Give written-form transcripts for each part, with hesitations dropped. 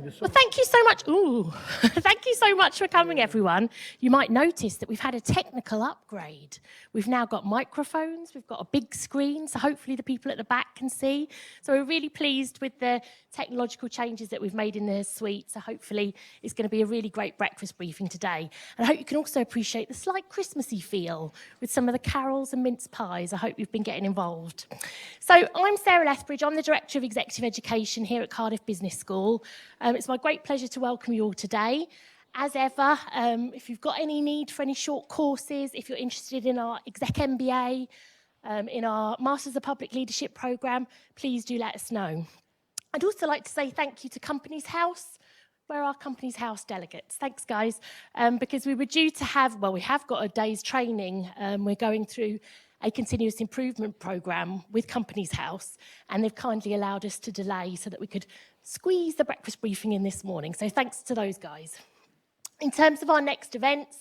Well, thank you so much. Thank you so much for coming, everyone. You might notice that we've had a technical upgrade. We've now got microphones, we've got a big screen, so hopefully the people at the back can see. So we're really pleased with the technological changes that we've made in the suite, so hopefully it's going to be a really great breakfast briefing today. And I hope you can also appreciate the slight Christmassy feel with some of the carols and mince pies. I hope you've been getting involved. So I'm Sarah Lethbridge, I'm the Director of Executive Education here at Cardiff Business School. It's my great pleasure to welcome you all today. As ever, if you've got any need for any short courses, if you're interested in our Exec MBA, in our Masters of Public Leadership programme, please do let us know. I'd also like to say thank you to Companies House. Where are Companies House delegates? Thanks, guys, because we were due to have, well, we have got a day's training. We're going through a continuous improvement programme with Companies House, and they've kindly allowed us to delay so that we could squeeze the breakfast briefing in this morning. So thanks to those guys. In terms of our next events,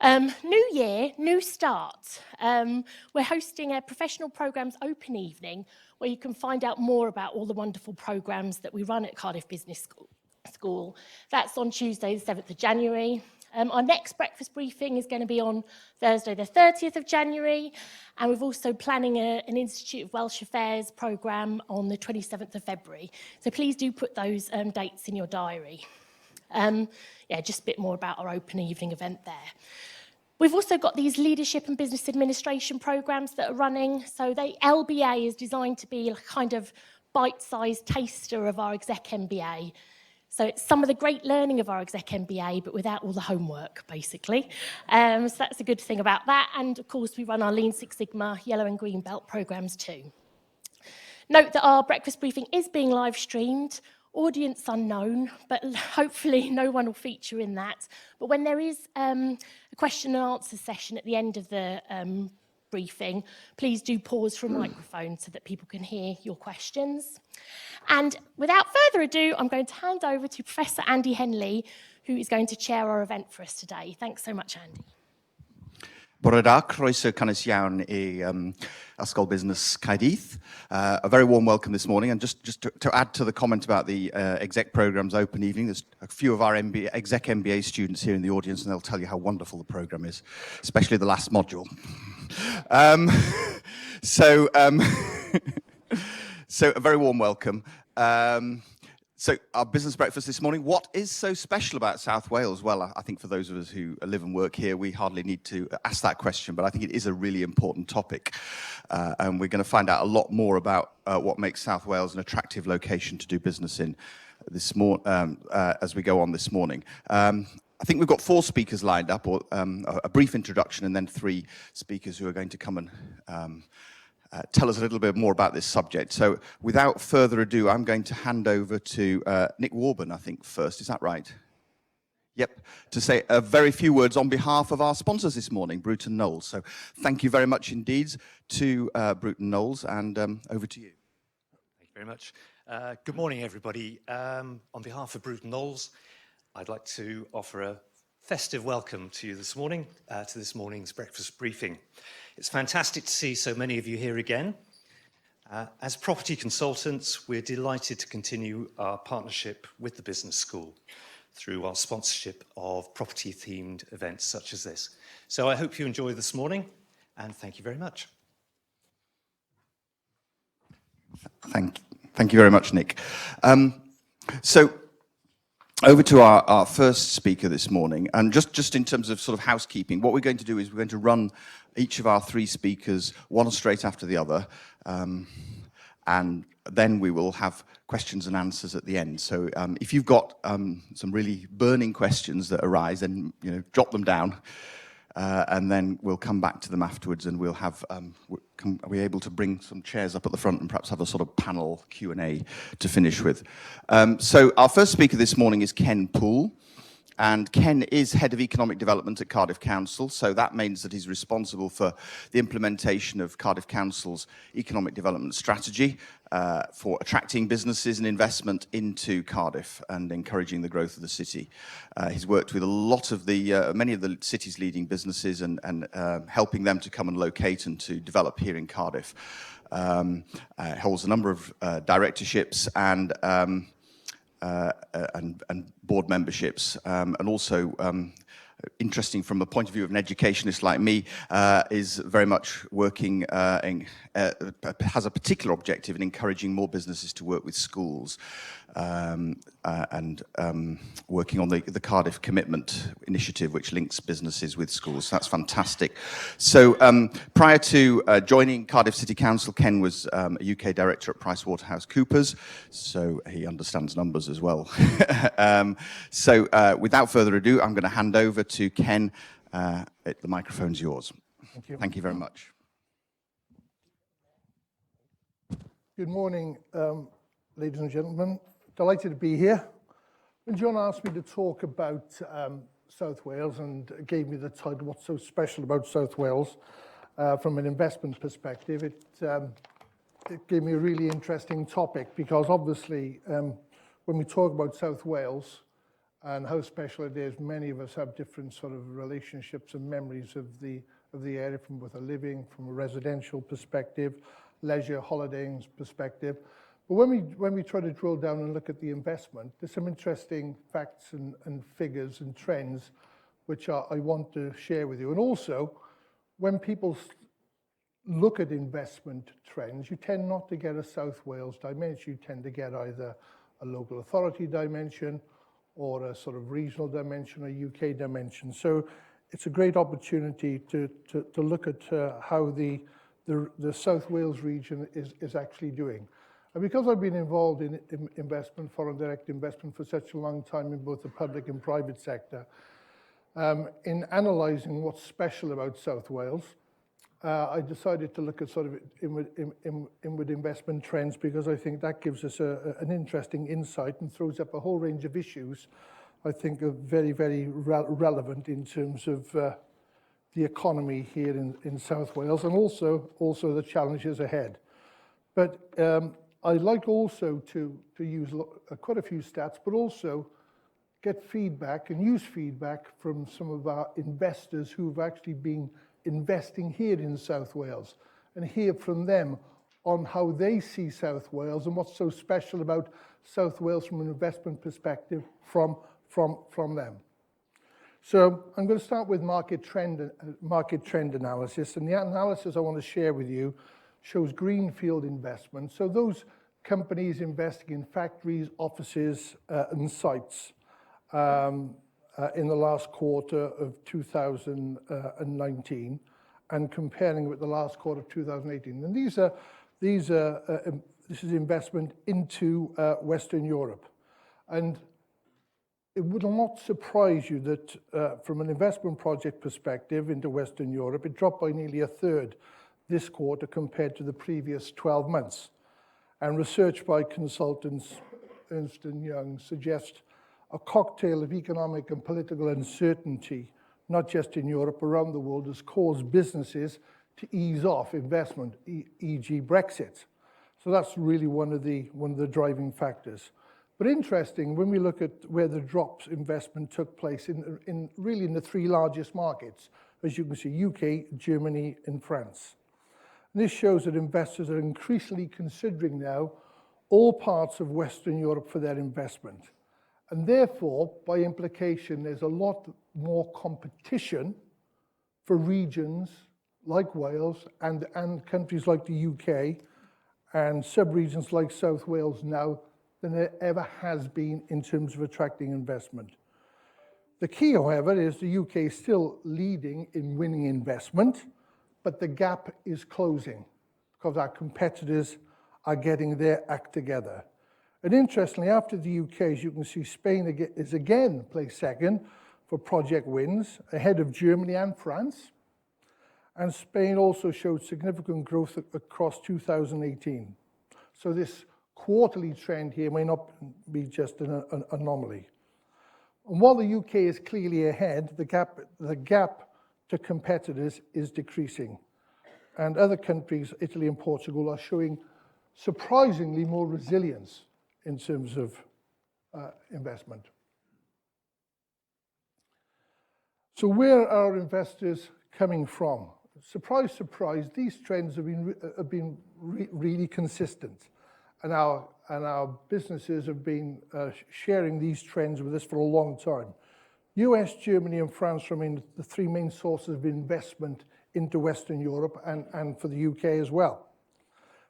new year, new start. We're hosting a professional programmes open evening where you can find out more about all the wonderful programmes that we run at Cardiff Business School. That's on Tuesday, the 7th of January. Our next breakfast briefing is going to be on Thursday, the 30th of January, and we're also planning an Institute of Welsh Affairs programme on the 27th of February. So please do put those dates in your diary. Just a bit more about our open evening event there. We've also got these leadership and business administration programmes that are running. So the LBA is designed to be a kind of bite-sized taster of our Exec MBA. So it's some of the great learning of our Exec MBA, but without all the homework, basically. So that's a good thing about that. And of course, we run our Lean Six Sigma, Yellow and Green Belt programmes too. Note that our breakfast briefing is being live streamed, audience unknown, but hopefully no one will feature in that. But when there is a question and answer session at the end of the briefing, please do pause for a microphone so that people can hear your questions. And without further ado, I'm going to hand over to Professor Andy Henley, who is going to chair our event for us today. Thanks so much, Andy. Bore da, croeso cynnes iawn I Ysgol Busnes Cardiff. A very warm welcome this morning, and just to add to the comment about the exec programme's open evening, there's a few of our exec MBA students here in the audience, and they'll tell you how wonderful the programme is, especially the last module. So a very warm welcome. So our business breakfast this morning, what is so special about South Wales? Well, I think for those of us who live and work here, we hardly need to ask that question, but I think it is a really important topic. And we're going to find out a lot more about what makes South Wales an attractive location to do business in this as we go on this morning. I think we've got 4 speakers lined up, or a brief introduction, and then 3 speakers who are going to come and tell us a little bit more about this subject. So without further ado, I'm going to hand over to Nick Warburton, I think, first. Is that right? Yep, to say a very few words on behalf of our sponsors this morning, Bruton Knowles. So thank you very much indeed to Bruton Knowles, and over to you. Thank you very much. Good morning, everybody. On behalf of Bruton Knowles, I'd like to offer a festive welcome to you this morning, to this morning's breakfast briefing. It's fantastic to see so many of you here again. As property consultants, we're delighted to continue our partnership with the business school through our sponsorship of property-themed events such as this. So I hope you enjoy this morning, and thank you very much. Thank you very much, Nick. So over to our first speaker this morning, and just in terms of sort of housekeeping, what we're going to do is we're going to run each of our 3 speakers one straight after the other, and then we will have questions and answers at the end. So if you've got some really burning questions that arise, then jot them down, and then we'll come back to them afterwards, and we'll have are we able to bring some chairs up at the front and perhaps have a sort of panel Q&A to finish with. So our first speaker this morning is Ken Poole. And Ken is Head of Economic Development at Cardiff Council, so that means that he's responsible for the implementation of Cardiff Council's economic development strategy for attracting businesses and investment into Cardiff and encouraging the growth of the city. He's worked with a lot of many of the city's leading businesses and helping them to come and locate and to develop here in Cardiff. Holds a number of directorships and and board memberships, and also interesting from the point of view of an educationist like me, is very much working, has a particular objective in encouraging more businesses to work with schools, and working on the Cardiff Commitment Initiative, which links businesses with schools. So that's fantastic. So prior to joining Cardiff City Council, Ken was a UK director at PricewaterhouseCoopers, so he understands numbers as well. So without further ado, I'm going to hand over to Ken. The microphone's yours. Thank you. Thank you very much. Good morning, ladies and gentlemen. Delighted to be here. When John asked me to talk about South Wales and gave me the title, What's So Special About South Wales, from an investment perspective, it gave me a really interesting topic, because obviously when we talk about South Wales and how special it is, many of us have different sort of relationships and memories of the area, from both a living, from a residential perspective, leisure, holidaying perspective. But when we try to drill down and look at the investment, there's some interesting facts and figures and trends which I want to share with you. And also, when people look at investment trends, you tend not to get a South Wales dimension. You tend to get either a local authority dimension or a sort of regional dimension, a UK dimension. So it's a great opportunity to look at how the South Wales region is actually doing. And because I've been involved in investment, foreign direct investment, for such a long time in both the public and private sector, in analysing what's special about South Wales, I decided to look at sort of inward investment trends, because I think that gives us an interesting insight and throws up a whole range of issues I think are very, very relevant in terms of the economy here in South Wales, and also the challenges ahead. But I'd like also to use quite a few stats, but also get feedback and use feedback from some of our investors who've actually been investing here in South Wales, and hear from them on how they see South Wales and what's so special about South Wales from an investment perspective from them. So I'm going to start with market trend analysis, and the analysis I want to share with you shows greenfield investment. So those companies investing in factories, offices, and sites in the last quarter of 2019, and comparing with the last quarter of 2018. And this is investment into Western Europe. And it would not surprise you that from an investment project perspective into Western Europe, it dropped by nearly a third this quarter compared to the previous 12 months. And research by consultants Ernst & Young suggests a cocktail of economic and political uncertainty, not just in Europe, around the world, has caused businesses to ease off investment, e.g. Brexit. So that's really one of the driving factors. But interesting, when we look at where the drops investment took place in the three largest markets, as you can see, UK, Germany, and France. And this shows that investors are increasingly considering now all parts of Western Europe for their investment. And therefore, by implication, there's a lot more competition for regions like Wales and countries like the UK and sub-regions like South Wales now than there ever has been in terms of attracting investment. The key, however, is the UK is still leading in winning investment, but the gap is closing because our competitors are getting their act together. And interestingly, after the UK, as you can see, Spain is again placed second for project wins, ahead of Germany and France. And Spain also showed significant growth across 2018. So this quarterly trend here may not be just an anomaly. And while the UK is clearly ahead, the gap to competitors is decreasing. And other countries, Italy and Portugal, are showing surprisingly more resilience in terms of investment. So where are investors coming from? Surprise, surprise, these trends have been really consistent. and our businesses have been sharing these trends with us for a long time. US, Germany, and France remain the three main sources of investment into Western Europe and for the UK as well.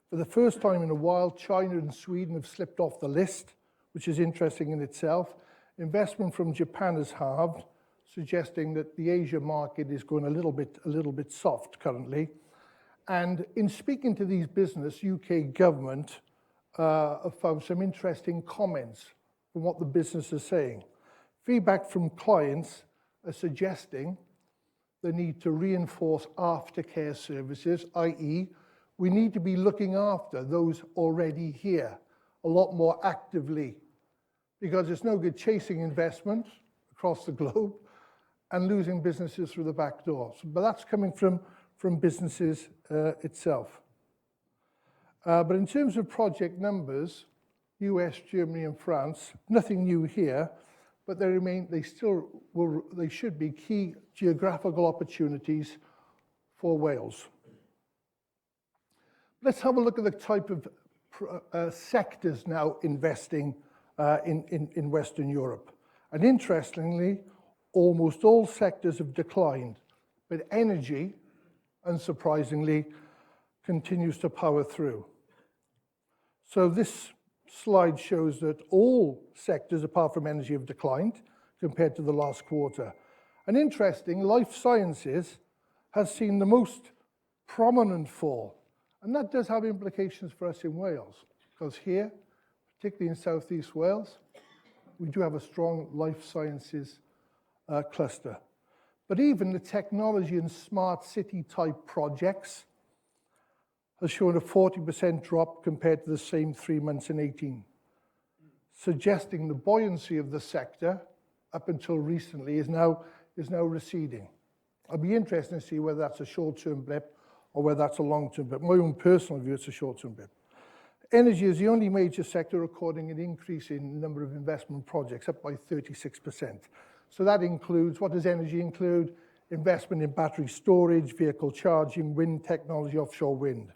For the first time in a while, China and Sweden have slipped off the list, which is interesting in itself. Investment from Japan has halved, suggesting that the Asia market is going a little bit soft currently. And in speaking to these business, UK government have found some interesting comments from what the business is saying. Feedback from clients are suggesting the need to reinforce aftercare services, i.e., we need to be looking after those already here a lot more actively, because it's no good chasing investment across the globe and losing businesses through the back door. But that's coming from businesses itself. But in terms of project numbers, US, Germany, and France, nothing new here, but they should be key geographical opportunities for Wales. Let's have a look at the type of sectors now investing in Western Europe. And interestingly, almost all sectors have declined, but energy, unsurprisingly, continues to power through. So this slide shows that all sectors, apart from energy, have declined compared to the last quarter. And interesting, life sciences has seen the most prominent fall. And that does have implications for us in Wales, because here, particularly in Southeast Wales, we do have a strong life sciences cluster. But even the technology and smart city type projects has shown a 40% drop compared to the same 3 months in 18, suggesting the buoyancy of the sector up until recently is now receding. I'll be interested to see whether that's a short-term blip or whether that's a long-term blip. My own personal view, it's a short-term blip. Energy is the only major sector recording an increase in number of investment projects, up by 36%. So that includes, what does energy include? Investment in battery storage, vehicle charging, wind technology, offshore wind.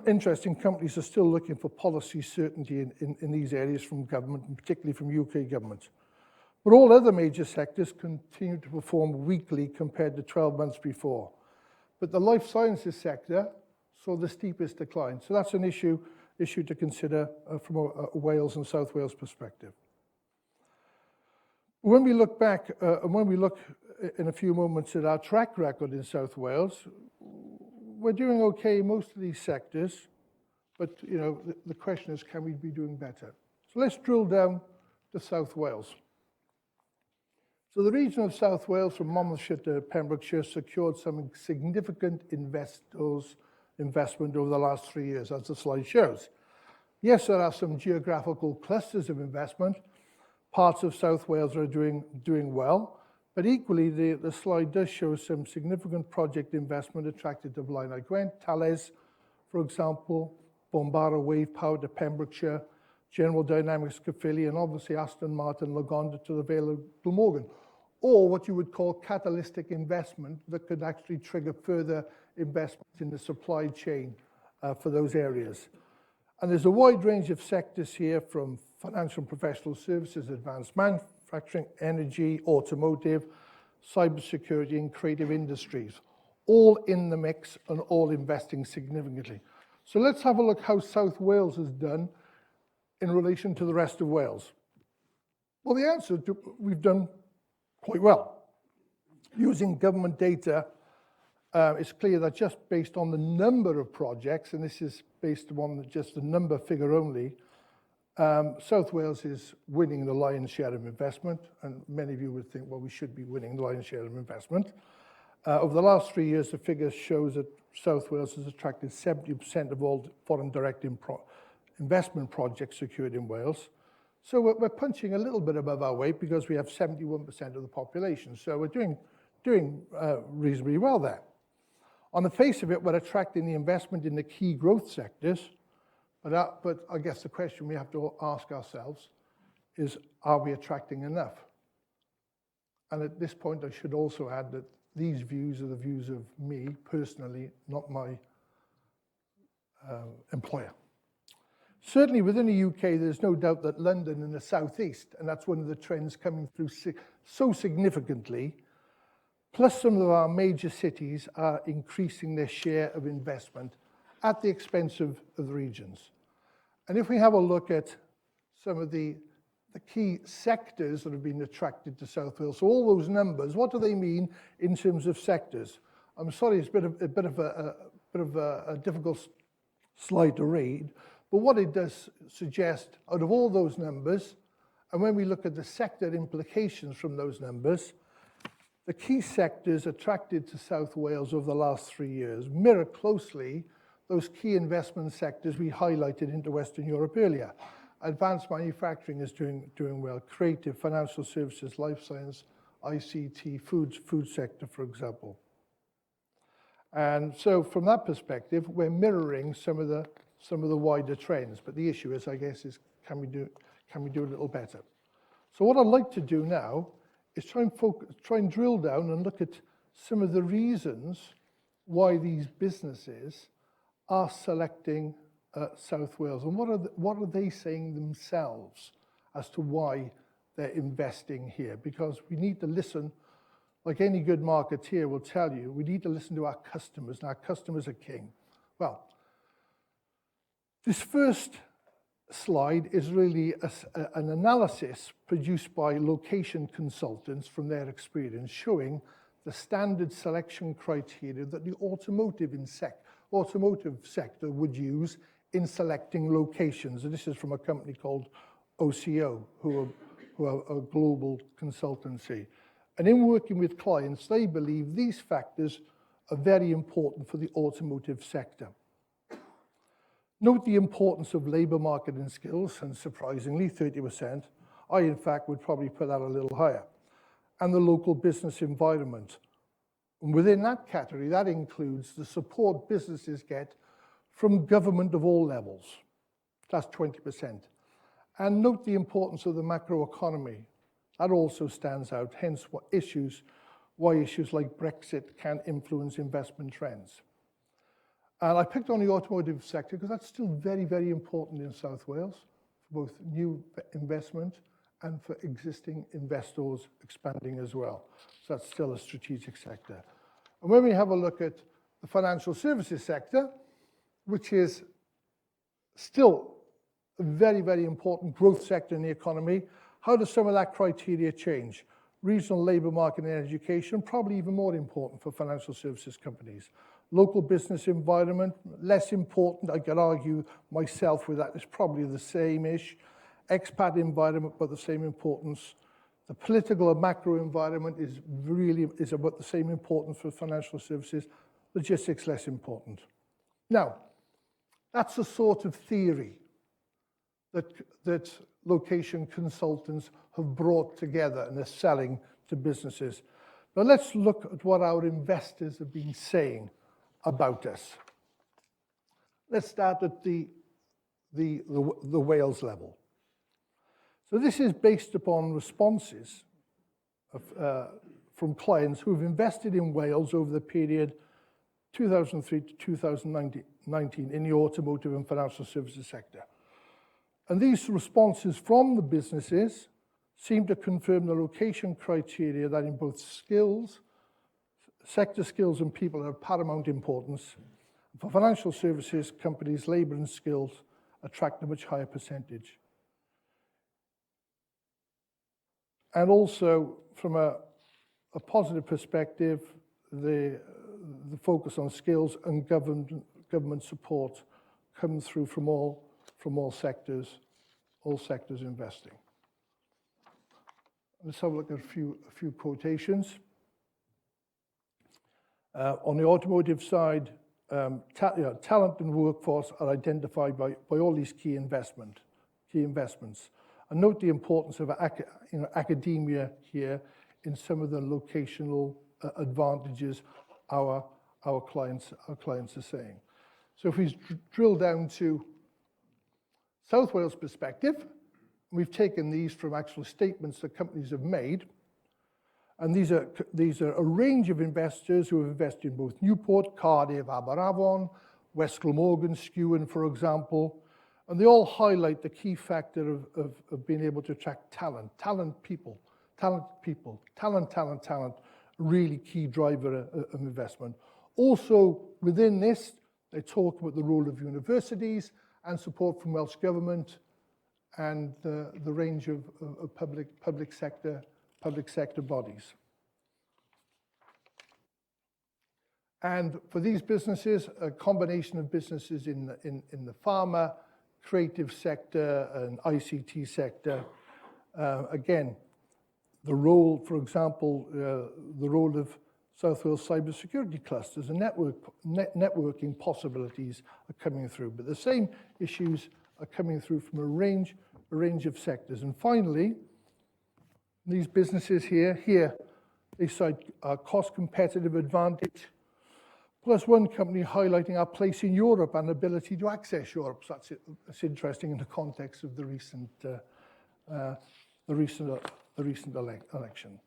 Interesting, companies are still looking for policy certainty in these areas from government, and particularly from UK government. But all other major sectors continue to perform weakly compared to 12 months before. But the life sciences sector saw the steepest decline. So that's an issue to consider from a Wales and South Wales perspective. When we look back, and when we look in a few moments at our track record in South Wales, we're doing okay in most of these sectors, but the question is, can we be doing better? So let's drill down to South Wales. So the region of South Wales, from Monmouthshire to Pembrokeshire, secured some significant investment over the last 3 years, as the slide shows. Yes, there are some geographical clusters of investment. Parts of South Wales are doing well, but equally the slide does show some significant project investment attracted to Blaenau Gwent, Thales, for example, Bombara Wave Power to Pembrokeshire, General Dynamics Caerphilly, and obviously Aston Martin Lagonda to the Vale of Glamorgan, or what you would call catalytic investment that could actually trigger further investment in the supply chain for those areas. And there's a wide range of sectors here, from financial and professional services, advanced manufacturing, energy, automotive, cybersecurity, and creative industries, all in the mix and all investing significantly. So let's have a look how South Wales has done in relation to the rest of Wales. Well, the answer is we've done quite well. Using government data, it's clear that just based on the number of projects, and this is based on just the number figure only, South Wales is winning the lion's share of investment, and many of you would think, well, we should be winning the lion's share of investment. Over the last 3 years, the figure shows that South Wales has attracted 70% of all foreign direct investment projects secured in Wales. So we're punching a little bit above our weight because we have 71% of the population. So we're doing reasonably well there. On the face of it, we're attracting the investment in the key growth sectors, but I guess the question we have to ask ourselves is, are we attracting enough? And at this point, I should also add that these views are the views of me personally, not my employer. Certainly within the UK, there's no doubt that London and the southeast, and that's one of the trends coming through so significantly, plus some of our major cities are increasing their share of investment at the expense of the regions. And if we have a look at some of the key sectors that have been attracted to South Wales, so all those numbers, what do they mean in terms of sectors? I'm sorry, it's a bit of a difficult slide to read, but what it does suggest, out of all those numbers, and when we look at the sector implications from those numbers, the key sectors attracted to South Wales over the last 3 years mirror closely those key investment sectors we highlighted into Western Europe earlier. Advanced manufacturing is doing well, creative, financial services, life science, ICT, food sector, for example. And so from that perspective, we're mirroring some of the wider trends. But the issue is, I guess, is can we do a little better? So what I'd like to do now is try and drill down and look at some of the reasons why these businesses are selecting South Wales, and what are they saying themselves as to why they're investing here? Because we need to listen, like any good marketeer will tell you, we need to listen to our customers, and our customers are king. Well, this first slide is really an analysis produced by location consultants from their experience, showing the standard selection criteria that the automotive sector would use in selecting locations. And this is from a company called OCO, who are a global consultancy. And in working with clients, they believe these factors are very important for the automotive sector. Note the importance of labour market and skills, and surprisingly, 30%. I, in fact, would probably put that a little higher. And the local business environment. And within that category, that includes the support businesses get from government of all levels. That's 20%. And note the importance of the macroeconomy. That also stands out, hence why issues like Brexit can influence investment trends. And I picked on the automotive sector because that's still very, very important in South Wales, for both new investment and for existing investors expanding as well. So that's still a strategic sector. And when we have a look at the financial services sector, which is still a very, very important growth sector in the economy, how does some of that criteria change? Regional labour market and education, probably even more important for financial services companies. Local business environment, less important. I could argue myself with that. It's probably the same-ish. Expat environment, but the same importance. The political and macro environment is about the same importance for financial services. Logistics, less important. Now, that's a sort of theory that location consultants have brought together and are selling to businesses. Now let's look at what our investors have been saying about us. Let's start at the Wales level. So this is based upon responses from clients who have invested in Wales over the period 2003 to 2019 in the automotive and financial services sector. And these responses from the businesses seem to confirm the location criteria that in both skills, sector skills and people are of paramount importance. For financial services companies, labour and skills attract a much higher percentage. And also, from a positive perspective, the focus on skills and government support comes through from all sectors investing. Let's have a look at a few quotations. On the automotive side, talent and workforce are identified by all these key investments. And note the importance of academia here in some of the locational advantages our clients are saying. So if we drill down to South Wales perspective, we've taken these from actual statements that companies have made. And these are a range of investors who have invested in both Newport, Cardiff, Aberavon, West Glamorgan, Skewen, for example. And they all highlight the key factor of being able to attract talent, people, really key driver of investment. Also, within this, they talk about the role of universities and support from Welsh Government and the range of public sector bodies. And for these businesses, a combination of businesses in the pharma, creative sector, and ICT sector. Again, the role, for example, the role of South Wales cybersecurity clusters and networking possibilities are coming through. But the same issues are coming through from a range of sectors. And finally, these businesses here, they cite our cost competitive advantage, plus one company highlighting our place in Europe and ability to access Europe. So that's interesting in the context of the recent election.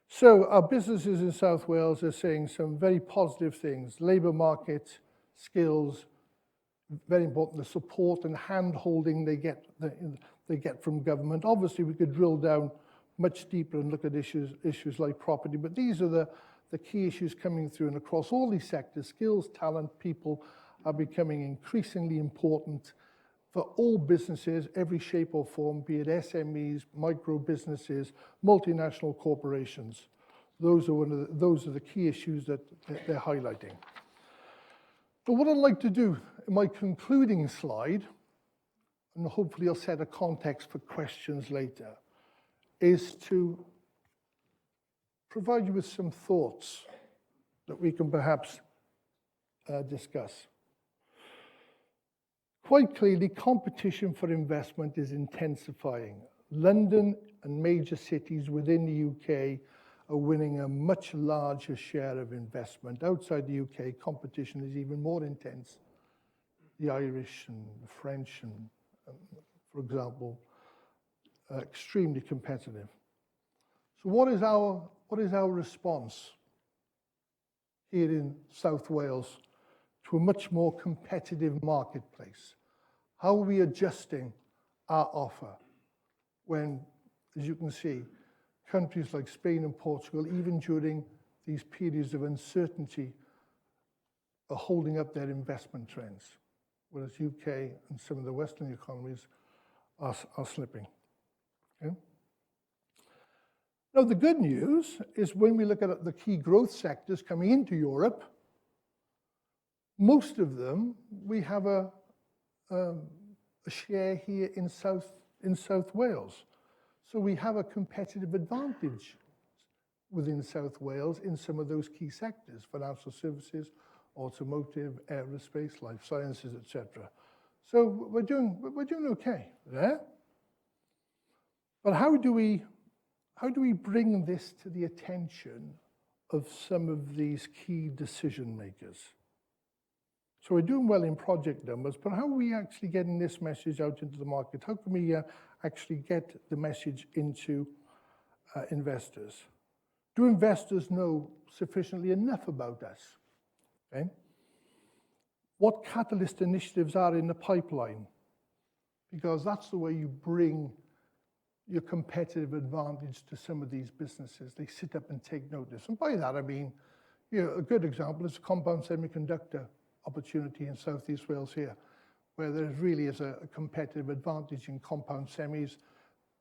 So our businesses in South Wales are saying some very positive things. Labour market, skills, very important, the support and hand-holding they get from government. Obviously, we could drill down much deeper and look at issues like property, but these are the key issues coming through. And across all these sectors, skills, talent, people are becoming increasingly important for all businesses, every shape or form, be it SMEs, micro businesses, multinational corporations. Those are the key issues that they're highlighting. But what I'd like to do in my concluding slide, and hopefully I'll set a context for questions later, is to provide you with some thoughts that we can perhaps discuss. Quite clearly, competition for investment is intensifying. London and major cities within the UK are winning a much larger share of investment. Outside the UK, competition is even more intense. The Irish and the French, and for example, are extremely competitive. So what is our response here in South Wales to a much more competitive marketplace? How are we adjusting our offer when, as you can see, countries like Spain and Portugal, even during these periods of uncertainty, are holding up their investment trends, whereas UK and some of the Western economies are slipping? Okay? Now, the good news is when we look at the key growth sectors coming into Europe, most of them, we have a share here in South Wales. So we have a competitive advantage within South Wales in some of those key sectors: financial services, automotive, aerospace, life sciences, etc. So we're doing okay there. But how do we bring this to the attention of some of these key decision makers? So we're doing well in project numbers, but how are we actually getting this message out into the market? How can we actually get the message into investors? Do investors know sufficiently enough about us? Okay. What catalyst initiatives are in the pipeline? Because that's the way you bring your competitive advantage to some of these businesses. They sit up and take notice. And by that, I mean, a good example is compound semiconductor opportunity in Southeast Wales here, where there really is a competitive advantage in compound semis,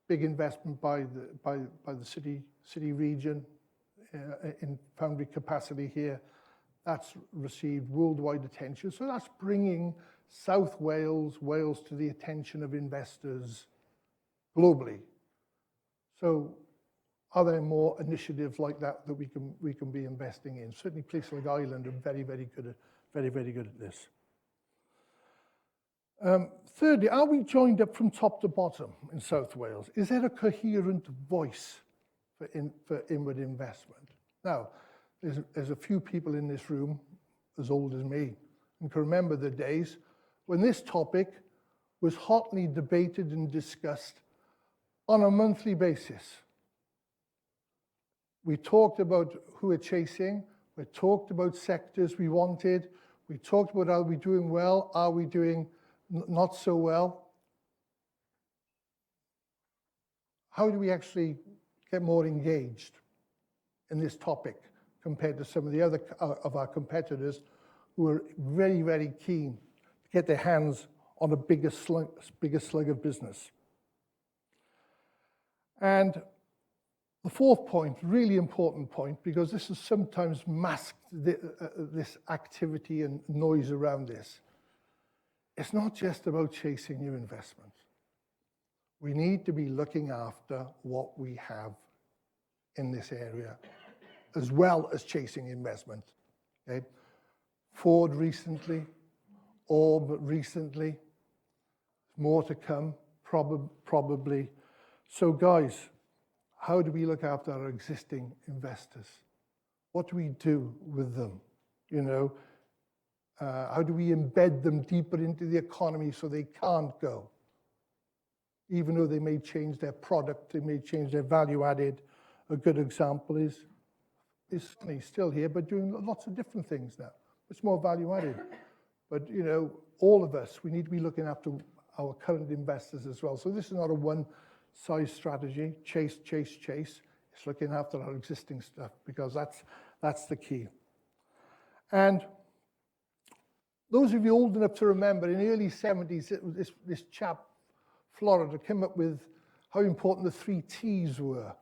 big investment by the city region in foundry capacity here. That's received worldwide attention. So that's bringing South Wales to the attention of investors globally. So are there more initiatives like that we can be investing in? Certainly places like Ireland are very good at this. Thirdly, are we joined up from top to bottom in South Wales? Is there a coherent voice for inward investment? Now, there's a few people in this room as old as me and can remember the days when this topic was hotly debated and discussed on a monthly basis. We talked about who we're chasing. We talked about sectors we wanted. We talked about, are we doing well? Are we doing not so well. How do we actually get more engaged in this topic compared to some of the other of our competitors who are very, very keen to get their hands on a bigger slug of business? And the fourth point, really important point, because this is sometimes masked, this activity and noise around this. It's not just about chasing new investment. We need to be looking after what we have in this area, as well as chasing investment. Okay? Ford recently, Orb recently, more to come, probably. So guys, how do we look after our existing investors? What do we do with them? You know, how do we embed them deeper into the economy so they can't go? Even though they may change their product, they may change their value added. A good example is he's still here, but doing lots of different things now. It's more value added. But, you know, all of us, we need to be looking after our current investors as well. So this is not a one-size strategy, chase. It's looking after our existing stuff, because that's the key. And those of you old enough to remember, in the early 70s, this chap, Florida, came up with how important the 3 T's were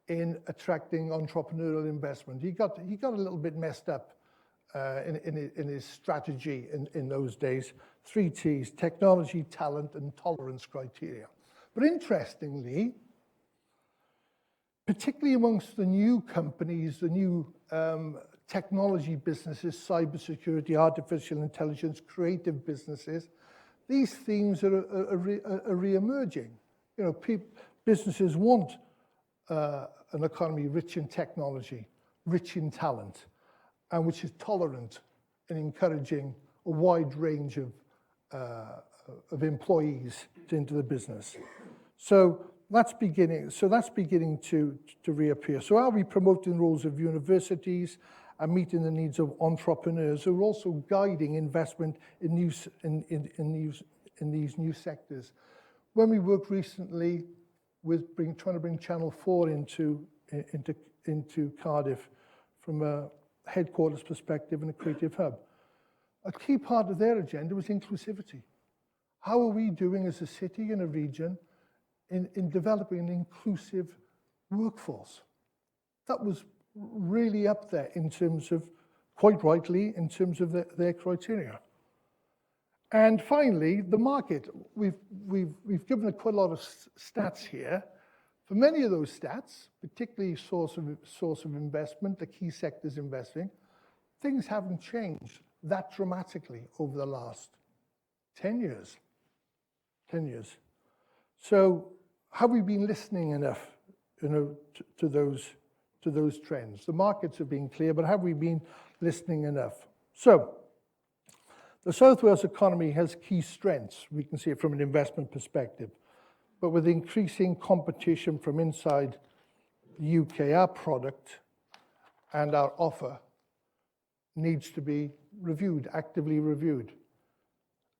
in attracting entrepreneurial investment. He got a little bit messed up in his strategy in those days. 3 T's: technology, talent, and tolerance criteria. But interestingly, particularly amongst the new companies, the new technology businesses, cybersecurity, artificial intelligence, creative businesses, these themes are re-emerging. You know, businesses want an economy rich in technology, rich in talent, and which is tolerant and encouraging a wide range of employees into the business. So that's beginning to reappear. So are we promoting the roles of universities and meeting the needs of entrepreneurs who are also guiding investment in these new sectors? When we worked recently with trying to bring Channel 4 into Cardiff from a headquarters perspective and a creative hub, a key part of their agenda was inclusivity. How are we doing as a city and a region in developing an inclusive workforce? That was really up there in terms of, quite rightly, in terms of their criteria. And finally, the market. We've given quite a lot of stats here. For many of those stats, particularly source of investment, the key sectors investing, things haven't changed that dramatically over the last 10 years. 10 years. So have we been listening enough, you know, to those trends? The markets have been clear, but have we been listening enough? So the South Wales economy has key strengths. We can see it from an investment perspective. But with increasing competition from inside the UK, our product and our offer needs to be reviewed, actively reviewed.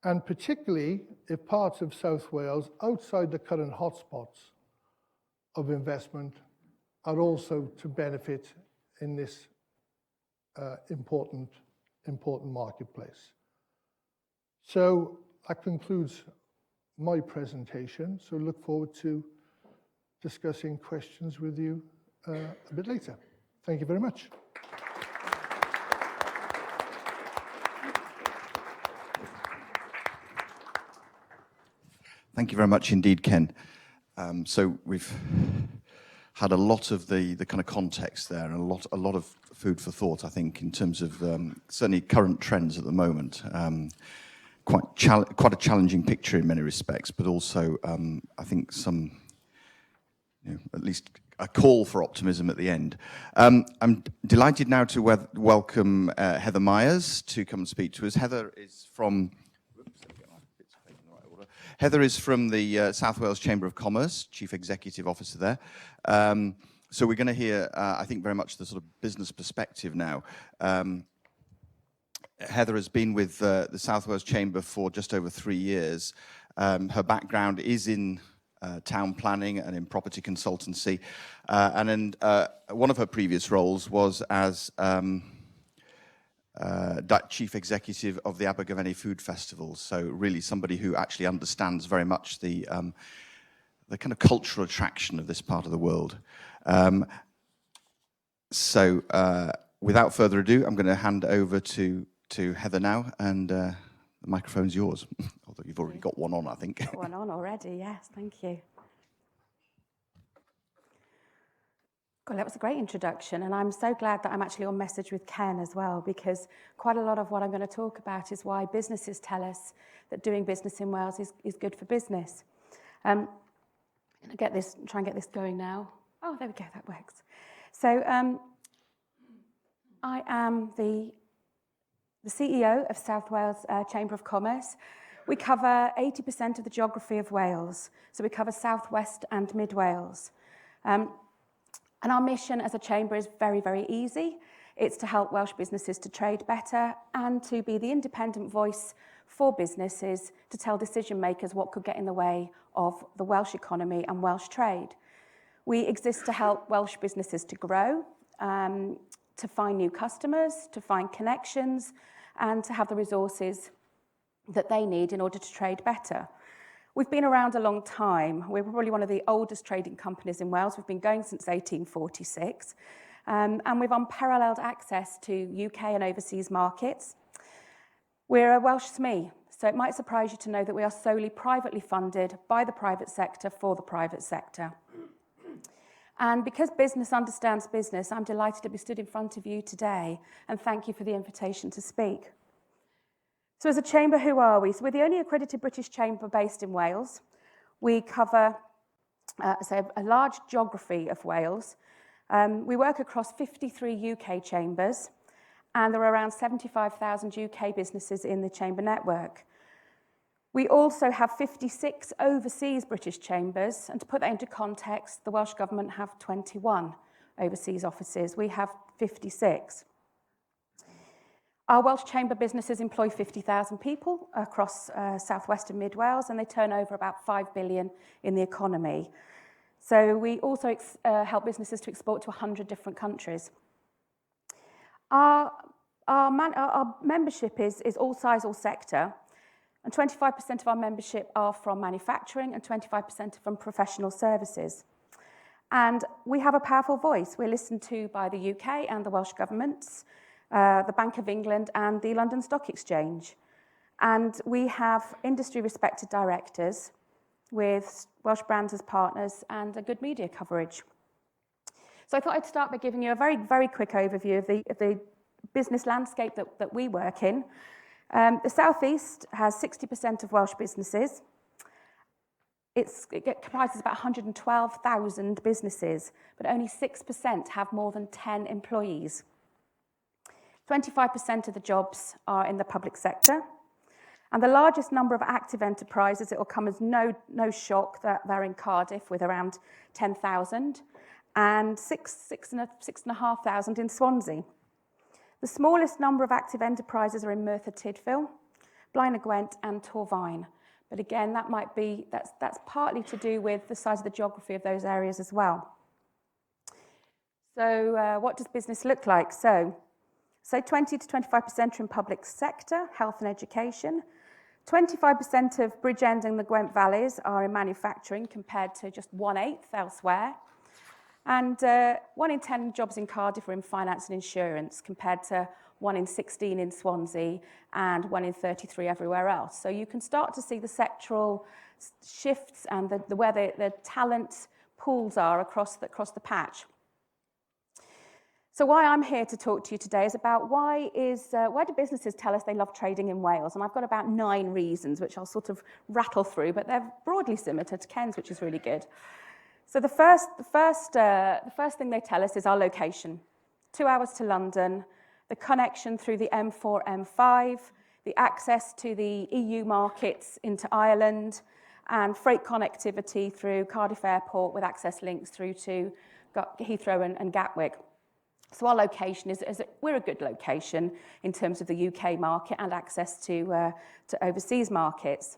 And particularly if parts of South Wales, outside the current hotspots of investment, are also to benefit in this important marketplace. So that concludes my presentation. So look forward to discussing questions with you a bit later. Thank you very much. Thank you very much indeed, Ken. So we've had a lot of the kind of context there, and a lot of food for thought, I think, in terms of certainly current trends at the moment. Quite a challenging picture in many respects, but also I think some, you know, at least a call for optimism at the end. I'm delighted now to welcome Heather Myers to come and speak to us. Heather is from the South Wales Chamber of Commerce, Chief Executive Officer there. So we're going to hear, I think, very much the sort of business perspective now. Heather has been with the South Wales Chamber for just over 3 years. Her background is in town planning and in property consultancy. And then one of her previous roles was as Chief Executive of the Abergavenny Food Festival. So really somebody who actually understands very much the kind of cultural attraction of this part of the world. So without further ado, I'm going to hand over to Heather now, and the microphone's yours. Although you've already got one on, I think. Got one on already, yes, thank you. God, that was a great introduction, and I'm so glad that I'm actually on message with Ken as well, because quite a lot of what I'm going to talk about is why businesses tell us that doing business in Wales is good for business. I'm going to try and get this going now. Oh, there we go, that works. So I am the CEO of South Wales Chamber of Commerce. We cover 80% of the geography of Wales, so we cover South West and Mid Wales. And our mission as a chamber is very, very easy. It's to help Welsh businesses to trade better and to be the independent voice for businesses to tell decision makers what could get in the way of the Welsh economy and Welsh trade. We exist to help Welsh businesses to grow, to find new customers, to find connections, and to have the resources that they need in order to trade better. We've been around a long time. We're probably one of the oldest trading companies in Wales. We've been going since 1846, and we've unparalleled access to UK and overseas markets. We're a Welsh SME, so it might surprise you to know that we are solely privately funded by the private sector for the private sector. And because business understands business, I'm delighted to be stood in front of you today, and thank you for the invitation to speak. So as a chamber, who are we? So we're the only accredited British chamber based in Wales. We cover a large geography of Wales. We work across 53 UK chambers, and there are around 75,000 UK businesses in the chamber network. We also have 56 overseas British chambers, and to put that into context, the Welsh Government have 21 overseas offices. We have 56. Our Welsh Chamber businesses employ 50,000 people across South West and Mid Wales, and they turn over about 5 billion in the economy. So we also help businesses to export to 100 different countries. Our membership is all size, all sector, and 25% of our membership are from manufacturing and 25% from professional services. And we have a powerful voice. We're listened to by the UK and the Welsh governments, the Bank of England and the London Stock Exchange. And we have industry respected directors with Welsh brands as partners and a good media coverage. So I thought I'd start by giving you a very, very quick overview of the business landscape that we work in. The South East has 60% of Welsh businesses. It comprises about 112,000 businesses, but only 6% have more than 10 employees. 25% of the jobs are in the public sector. And the largest number of active enterprises, it will come as no shock that they're in Cardiff with around 10,000 and 6,500 in Swansea. The smallest number of active enterprises are in Merthyr Tydfil, Blaen y Gwent and Torfaen. But again, that's partly to do with the size of the geography of those areas as well. So what does business look like? So 20 to 25% are in public sector, health and education. 25% of Bridgend and the Gwent Valleys are in manufacturing compared to just 1/8 elsewhere. And 1 in 10 jobs in Cardiff are in finance and insurance compared to 1 in 16 in Swansea and 1 in 33 everywhere else. So you can start to see the sectoral shifts and where the talent pools are across the patch. So why I'm here to talk to you today is about why do businesses tell us they love trading in Wales? And I've got about 9 reasons, which I'll sort of rattle through, but they're broadly similar to Ken's, which is really good. So the first thing they tell us is our location. 2 hours to London, the connection through the M4, M5, the access to the EU markets into Ireland, and freight connectivity through Cardiff Airport with access links through to Heathrow and Gatwick. So our location we're a good location in terms of the UK market and access to overseas markets.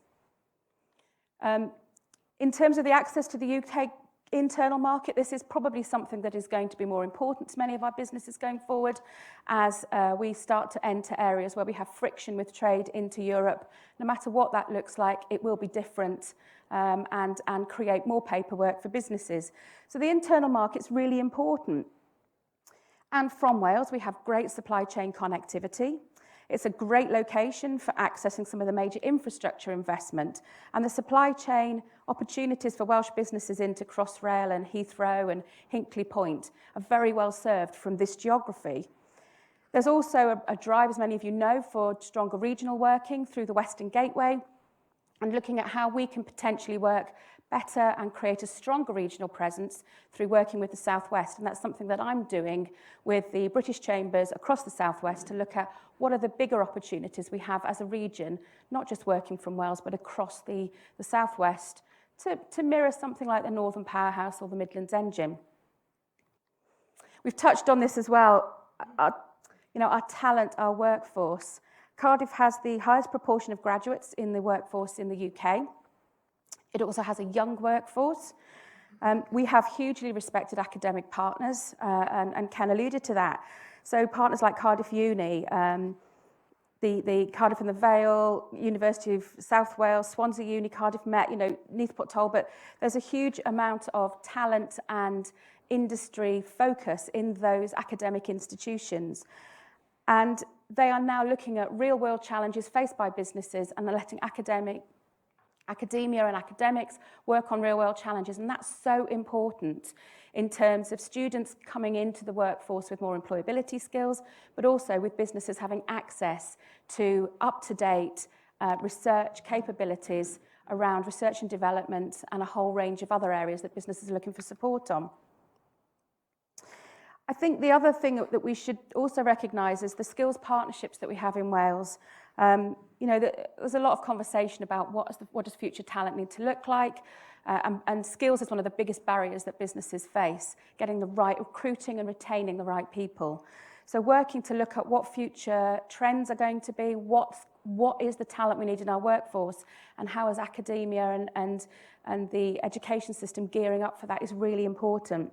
In terms of the access to the UK internal market, this is probably something that is going to be more important to many of our businesses going forward as we start to enter areas where we have friction with trade into Europe. No matter what that looks like, it will be different and create more paperwork for businesses. So the internal market's really important. And from Wales, we have great supply chain connectivity. It's a great location for accessing some of the major infrastructure investment, and the supply chain opportunities for Welsh businesses into Crossrail and Heathrow and Hinkley Point are very well served from this geography. There's also a drive, as many of you know, for stronger regional working through the Western Gateway, and looking at how we can potentially work better and create a stronger regional presence through working with the South West. And that's something that I'm doing with the British Chambers across the South West to look at what are the bigger opportunities we have as a region, not just working from Wales, but across the South West to mirror something like the Northern Powerhouse or the Midlands Engine. We've touched on this as well, our talent, our workforce. Cardiff has the highest proportion of graduates in the workforce in the UK. It also has a young workforce. We have hugely respected academic partners, and Ken alluded to that. So partners like Cardiff Uni, the Cardiff and the Vale, University of South Wales, Swansea Uni, Cardiff Met, Neath Port Talbot. There's a huge amount of talent and industry focus in those academic institutions. And they are now looking at real-world challenges faced by businesses and letting academia and academics work on real-world challenges. And that's so important in terms of students coming into the workforce with more employability skills, but also with businesses having access to up-to-date research capabilities around research and development and a whole range of other areas that businesses are looking for support on. I think the other thing that we should also recognise is the skills partnerships that we have in Wales. There's a lot of conversation about what does future talent need to look like, and skills is one of the biggest barriers that businesses face, getting the right recruiting and retaining the right people. So working to look at what future trends are going to be, what is the talent we need in our workforce, and how is academia and the education system gearing up for that is really important.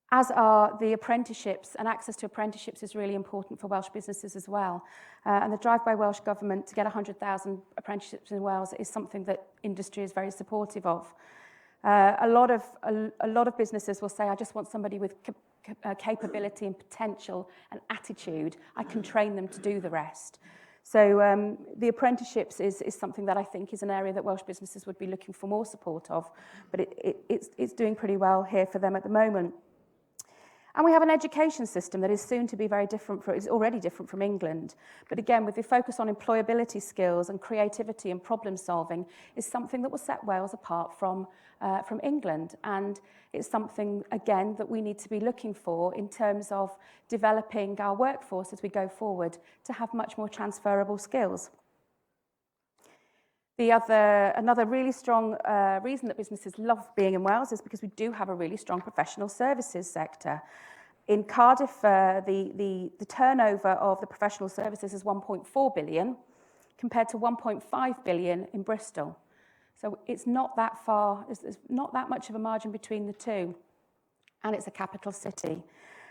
As are the apprenticeships, and access to apprenticeships is really important for Welsh businesses as well. And the drive by Welsh Government to get 100,000 apprenticeships in Wales is something that industry is very supportive of. A lot of businesses will say, I just want somebody with capability and potential and attitude. I can train them to do the rest. So the apprenticeships is something that I think is an area that Welsh businesses would be looking for more support of, but it's doing pretty well here for them at the moment. And we have an education system that is soon to be very different, it's already different from England. But again, with the focus on employability skills and creativity and problem solving is something that will set Wales apart from England. And it's something, again, that we need to be looking for in terms of developing our workforce as we go forward to have much more transferable skills. Another really strong reason that businesses love being in Wales is because we do have a really strong professional services sector. In Cardiff, the turnover of the professional services is 1.4 billion, compared to 1.5 billion in Bristol. So it's not that far, there's not that much of a margin between the two, and it's a capital city.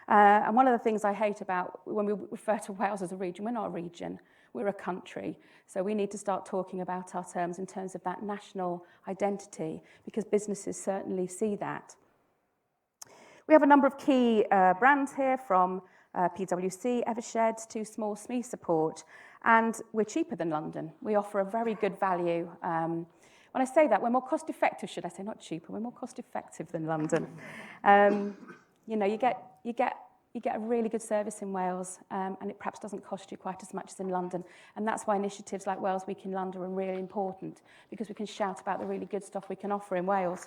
And one of the things I hate about when we refer to Wales as a region, we're not a region. We're a country, so we need to start talking about our terms in terms of that national identity, because businesses certainly see that. We have a number of key brands here, from PwC, Evershed to Small SME Support, and we're cheaper than London. We offer a very good value. When I say that, we're more cost effective, should I say, not cheaper, we're more cost effective than London. You get a really good service in Wales, and it perhaps doesn't cost you quite as much as in London. And that's why initiatives like Wales Week in London are really important, because we can shout about the really good stuff we can offer in Wales.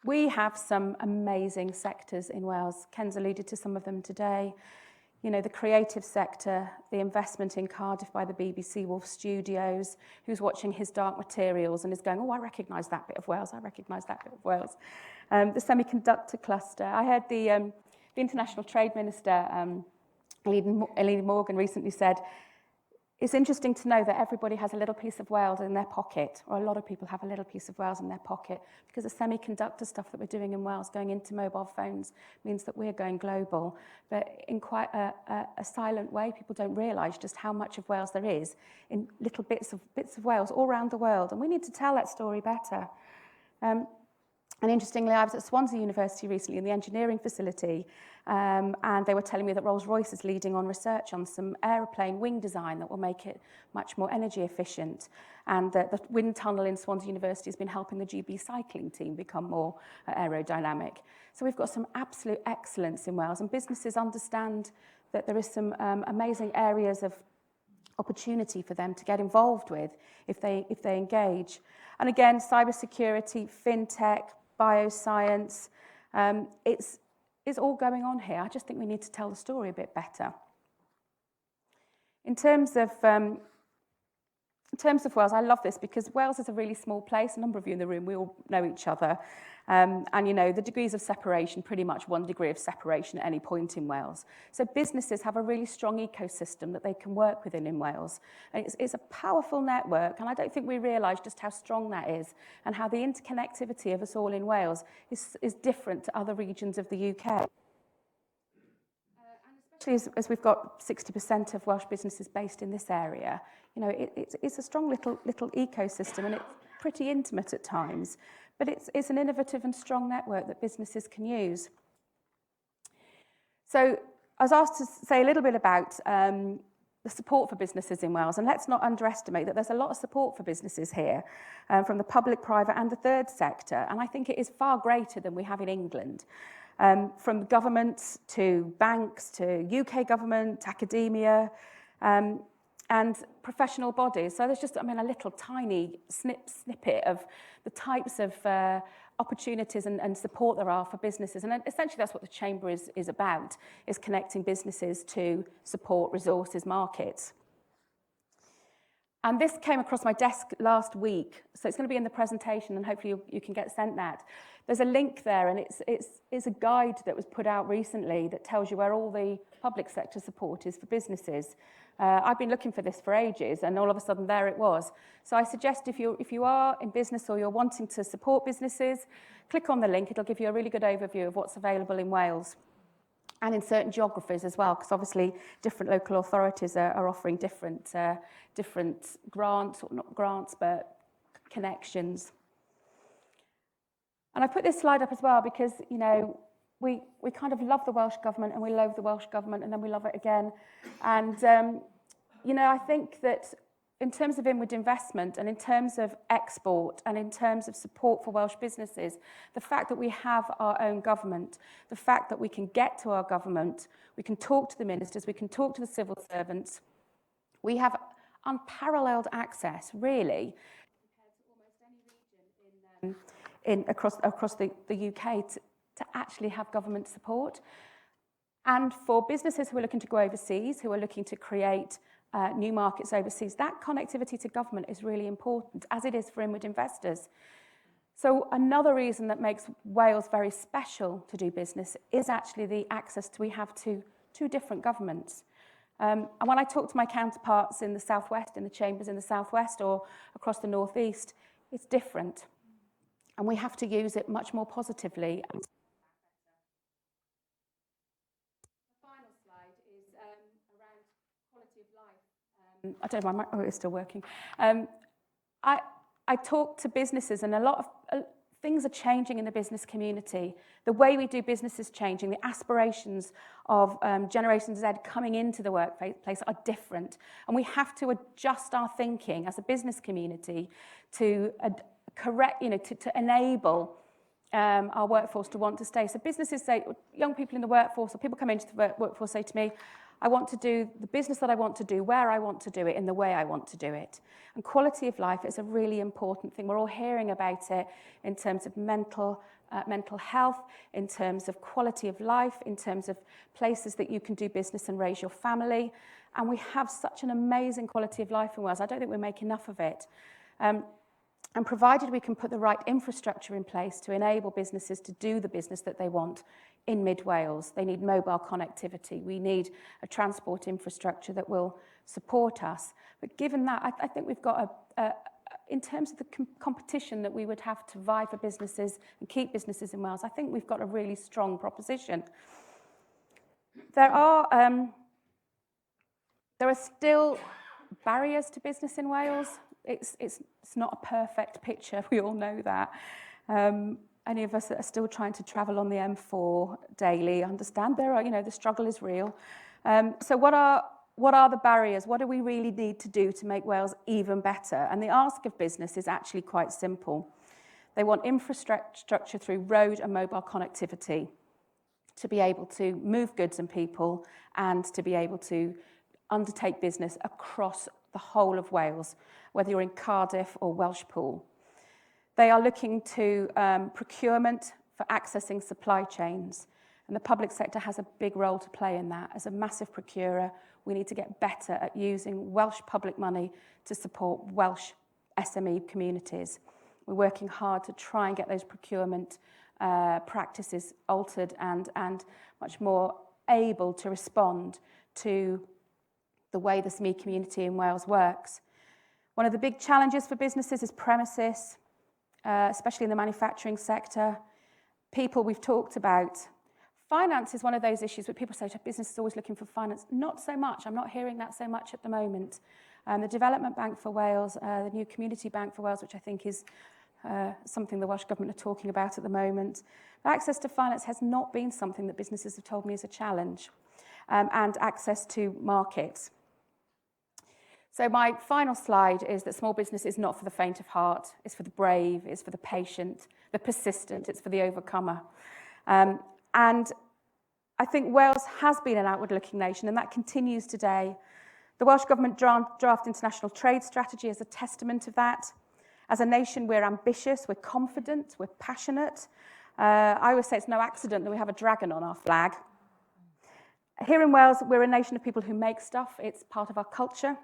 We have some amazing sectors in Wales. Ken's alluded to some of them today. you know, the creative sector, the investment in Cardiff by the BBC Wolf Studios, who's watching His Dark Materials and is going, oh, I recognise that bit of Wales, I recognise that bit of Wales. The semiconductor cluster. I heard the International Trade Minister, Elena Morgan, recently said, it's interesting to know that everybody has a little piece of Wales in their pocket, or a lot of people have a little piece of Wales in their pocket, because the semiconductor stuff that we're doing in Wales, going into mobile phones, means that we're going global. But in quite a silent way, people don't realise just how much of Wales there is in little bits of Wales all around the world, and we need to tell that story better. And interestingly, I was at Swansea University recently in the engineering facility, and they were telling me that Rolls-Royce is leading on research on some aeroplane wing design that will make it much more energy efficient. And the wind tunnel in Swansea University has been helping the GB cycling team become more aerodynamic. So we've got some absolute excellence in Wales, and businesses understand that there is some amazing areas of opportunity for them to get involved with if they engage. And again, cybersecurity, fintech, bioscience, it's all going on here. I just think we need to tell the story a bit better. In terms of Wales, I love this because Wales is a really small place. A number of you in the room, we all know each other. And, you know, the degrees of separation, pretty much 1 degree of separation at any point in Wales. So businesses have a really strong ecosystem that they can work within in Wales. And it's a powerful network, and I don't think we realise just how strong that is and how the interconnectivity of us all in Wales is different to other regions of the UK. And especially as we've got 60% of Welsh businesses based in this area, you know, it's a strong little ecosystem, and it's pretty intimate at times. But it's an innovative and strong network that businesses can use. So I was asked to say a little bit about the support for businesses in Wales, and let's not underestimate that there's a lot of support for businesses here from the public, private and the third sector, and I think it is far greater than we have in England. From government to banks to UK government, academia, and professional bodies. So there's just, a little tiny snippet of the types of opportunities and support there are for businesses. And essentially that's what the Chamber is about, is connecting businesses to support, resources, markets. And this came across my desk last week, so it's going to be in the presentation, and hopefully you can get sent that. There's a link there, and it's a guide that was put out recently that tells you where all the public sector support is for businesses. I've been looking for this for ages, and all of a sudden there it was. So I suggest if you are in business or you're wanting to support businesses, click on the link. It'll give you a really good overview of what's available in Wales and in certain geographies as well, because obviously different local authorities are offering different grants, or not grants, but connections. And I put this slide up as well because, you know, we kind of love the Welsh Government, and we love the Welsh Government, and then we love it again. And, you know, I think that in terms of inward investment and in terms of export and in terms of support for Welsh businesses, the fact that we have our own government, the fact that we can get to our government, we can talk to the ministers, we can talk to the civil servants, we have unparalleled access, really, compared to almost any region across the UK to actually have government support. And for businesses who are looking to go overseas, who are looking to create new markets overseas, that connectivity to government is really important, as it is for inward investors. So another reason that makes Wales very special to do business is actually the access we have to two different governments. And when I talk to my counterparts in the Southwest, in the chambers in the Southwest or across the Northeast, it's different. And we have to use it much more positively. The final slide is around quality of life. I don't know, it's still working. I talk to businesses, and a lot of things are changing in the business community. The way we do business is changing. The aspirations of Generation Z coming into the workplace are different. And we have to adjust our thinking as a business community to to enable our workforce to want to stay. So businesses say, young people in the workforce, or people come into the workforce say to me, I want to do the business that I want to do, where I want to do it, in the way I want to do it. And quality of life is a really important thing. We're all hearing about it in terms of mental health, in terms of quality of life, in terms of places that you can do business and raise your family. And we have such an amazing quality of life in Wales. I don't think we make enough of it. And provided we can put the right infrastructure in place to enable businesses to do the business that they want in mid-Wales, they need mobile connectivity. We need a transport infrastructure that will support us. But given that, I think we've got in terms of the competition that we would have to vie for businesses and keep businesses in Wales, I think we've got a really strong proposition. There are still barriers to business in Wales. It's not a perfect picture, we all know that. Any of us that are still trying to travel on the M4 daily understand the struggle is real. So what are the barriers? What do we really need to do to make Wales even better? And the ask of business is actually quite simple. They want infrastructure through road and mobile connectivity to be able to move goods and people and to be able to undertake business across the whole of Wales, whether you're in Cardiff or Welsh Poole. They are looking to procurement for accessing supply chains, and the public sector has a big role to play in that. As a massive procurer, we need to get better at using Welsh public money to support Welsh SME communities. We're working hard to try and get those procurement practices altered and much more able to respond to the way the SME community in Wales works. One of the big challenges for businesses is premises, especially in the manufacturing sector. People we've talked about. Finance is one of those issues where people say business is always looking for finance. Not so much. I'm not hearing that so much at the moment. The Development Bank for Wales, the new Community Bank for Wales, which I think is something the Welsh Government are talking about at the moment. But access to finance has not been something that businesses have told me is a challenge. And access to markets. So my final slide is that small business is not for the faint of heart. It's for the brave, it's for the patient, the persistent, it's for the overcomer. And I think Wales has been an outward-looking nation, and that continues today. The Welsh Government draft international trade strategy is a testament of that. As a nation, we're ambitious, we're confident, we're passionate. I always say it's no accident that we have a dragon on our flag. Here in Wales, we're a nation of people who make stuff. It's part of our culture.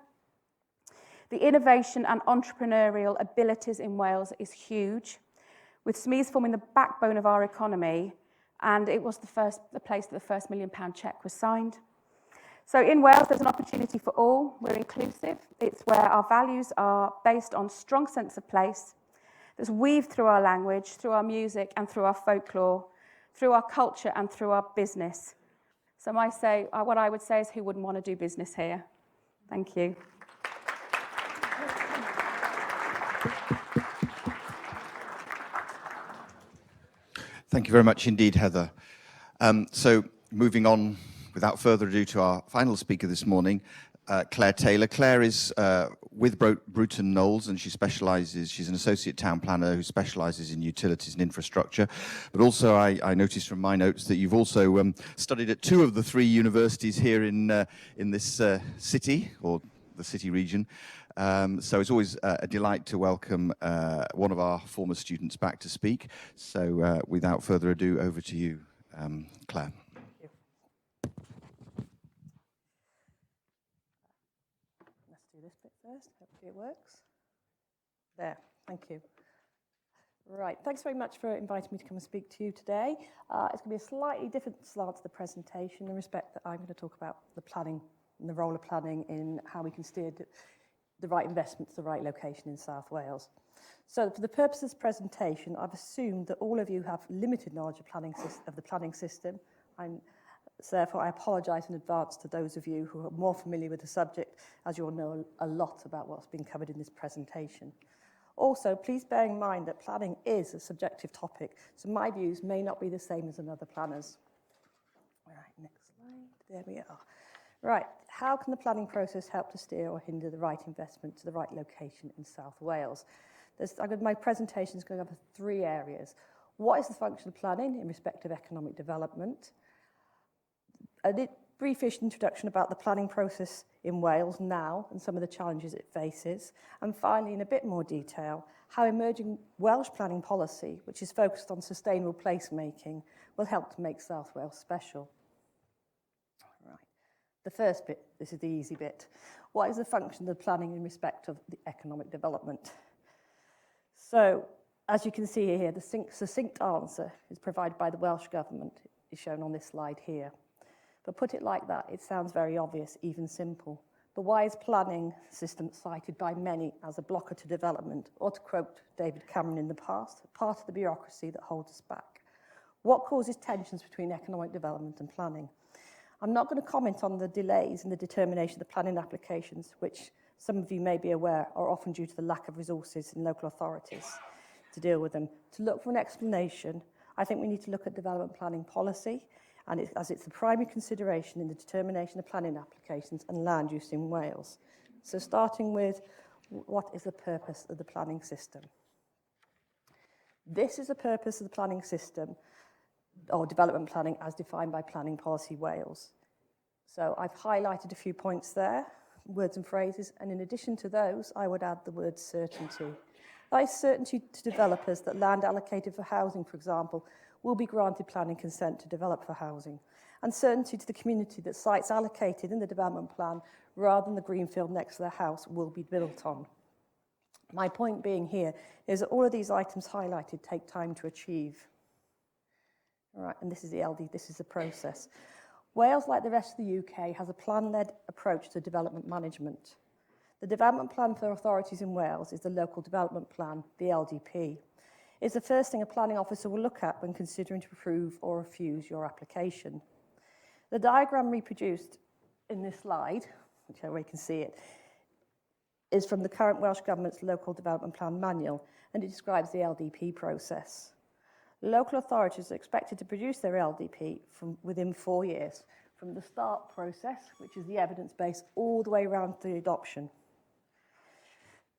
The innovation and entrepreneurial abilities in Wales is huge, with SMEs forming the backbone of our economy, and it was the place that the first £1 million cheque was signed. So in Wales, there's an opportunity for all. We're inclusive. It's where our values are based on strong sense of place, that's weaved through our language, through our music, and through our folklore, through our culture, and through our business. So what I would say is, who wouldn't want to do business here? Thank you. Thank you very much indeed, Heather. So moving on, without further ado, to our final speaker this morning, Clare Taylor. Clare is with Bruton Knowles, and she's an associate town planner who specialises in utilities and infrastructure. But also, I noticed from my notes that you've also studied at 2 of the 3 universities here in this city, or the city region. So it's always a delight to welcome one of our former students back to speak. So without further ado, over to you, Clare. Let's do this bit first. Hopefully it works. There, thank you. Right, thanks very much for inviting me to come and speak to you today. It's going to be a slightly different slant to the presentation in respect that I'm going to talk about the planning and the role of planning in how we can steer the right investment to the right location in South Wales. So for the purpose of this presentation, I've assumed that all of you have limited knowledge of the planning system. So therefore, I apologise in advance to those of you who are more familiar with the subject, as you'll know a lot about what's been covered in this presentation. Also, please bear in mind that planning is a subjective topic, so my views may not be the same as another planner's. All right, next slide. There we are. Right, how can the planning process help to steer or hinder the right investment to the right location in South Wales? My presentation is going to cover 3 areas. What is the function of planning in respect of economic development? briefish introduction about the planning process in Wales now and some of the challenges it faces. And finally, in a bit more detail, how emerging Welsh planning policy, which is focused on sustainable placemaking, will help to make South Wales special. Right. The first bit, this is the easy bit. What is the function of the planning in respect of the economic development? So, as you can see here, the succinct answer is provided by the Welsh Government, is shown on this slide here. But put it like that, it sounds very obvious, even simple. The wise planning system cited by many as a blocker to development, or to quote David Cameron in the past, part of the bureaucracy that holds us back. What causes tensions between economic development and planning? I'm not going to comment on the delays in the determination of the planning applications, which some of you may be aware are often due to the lack of resources in local authorities to deal with them. To look for an explanation, I think we need to look at development planning policy, and as it's the primary consideration in the determination of planning applications and land use in Wales. So starting with, what is the purpose of the planning system? This is the purpose of the planning system, or development planning as defined by Planning Policy Wales. So I've highlighted a few points there, words and phrases, and in addition to those, I would add the word certainty. That is certainty to developers that land allocated for housing, for example, will be granted planning consent to develop for housing, and certainty to the community that sites allocated in the development plan rather than the greenfield next to their house will be built on. My point being here is that all of these items highlighted take time to achieve. All right, and this is the LD, this is the process. Wales, like the rest of the UK, has a plan-led approach to development management. The development plan for authorities in Wales is the Local Development Plan, the LDP. It's the first thing a planning officer will look at when considering to approve or refuse your application. The diagram reproduced in this slide, whichever way you can see it, is from the current Welsh Government's Local Development Plan Manual, and it describes the LDP process. Local authorities are expected to produce their LDP from within 4 years, from the start process, which is the evidence base, all the way around to the adoption.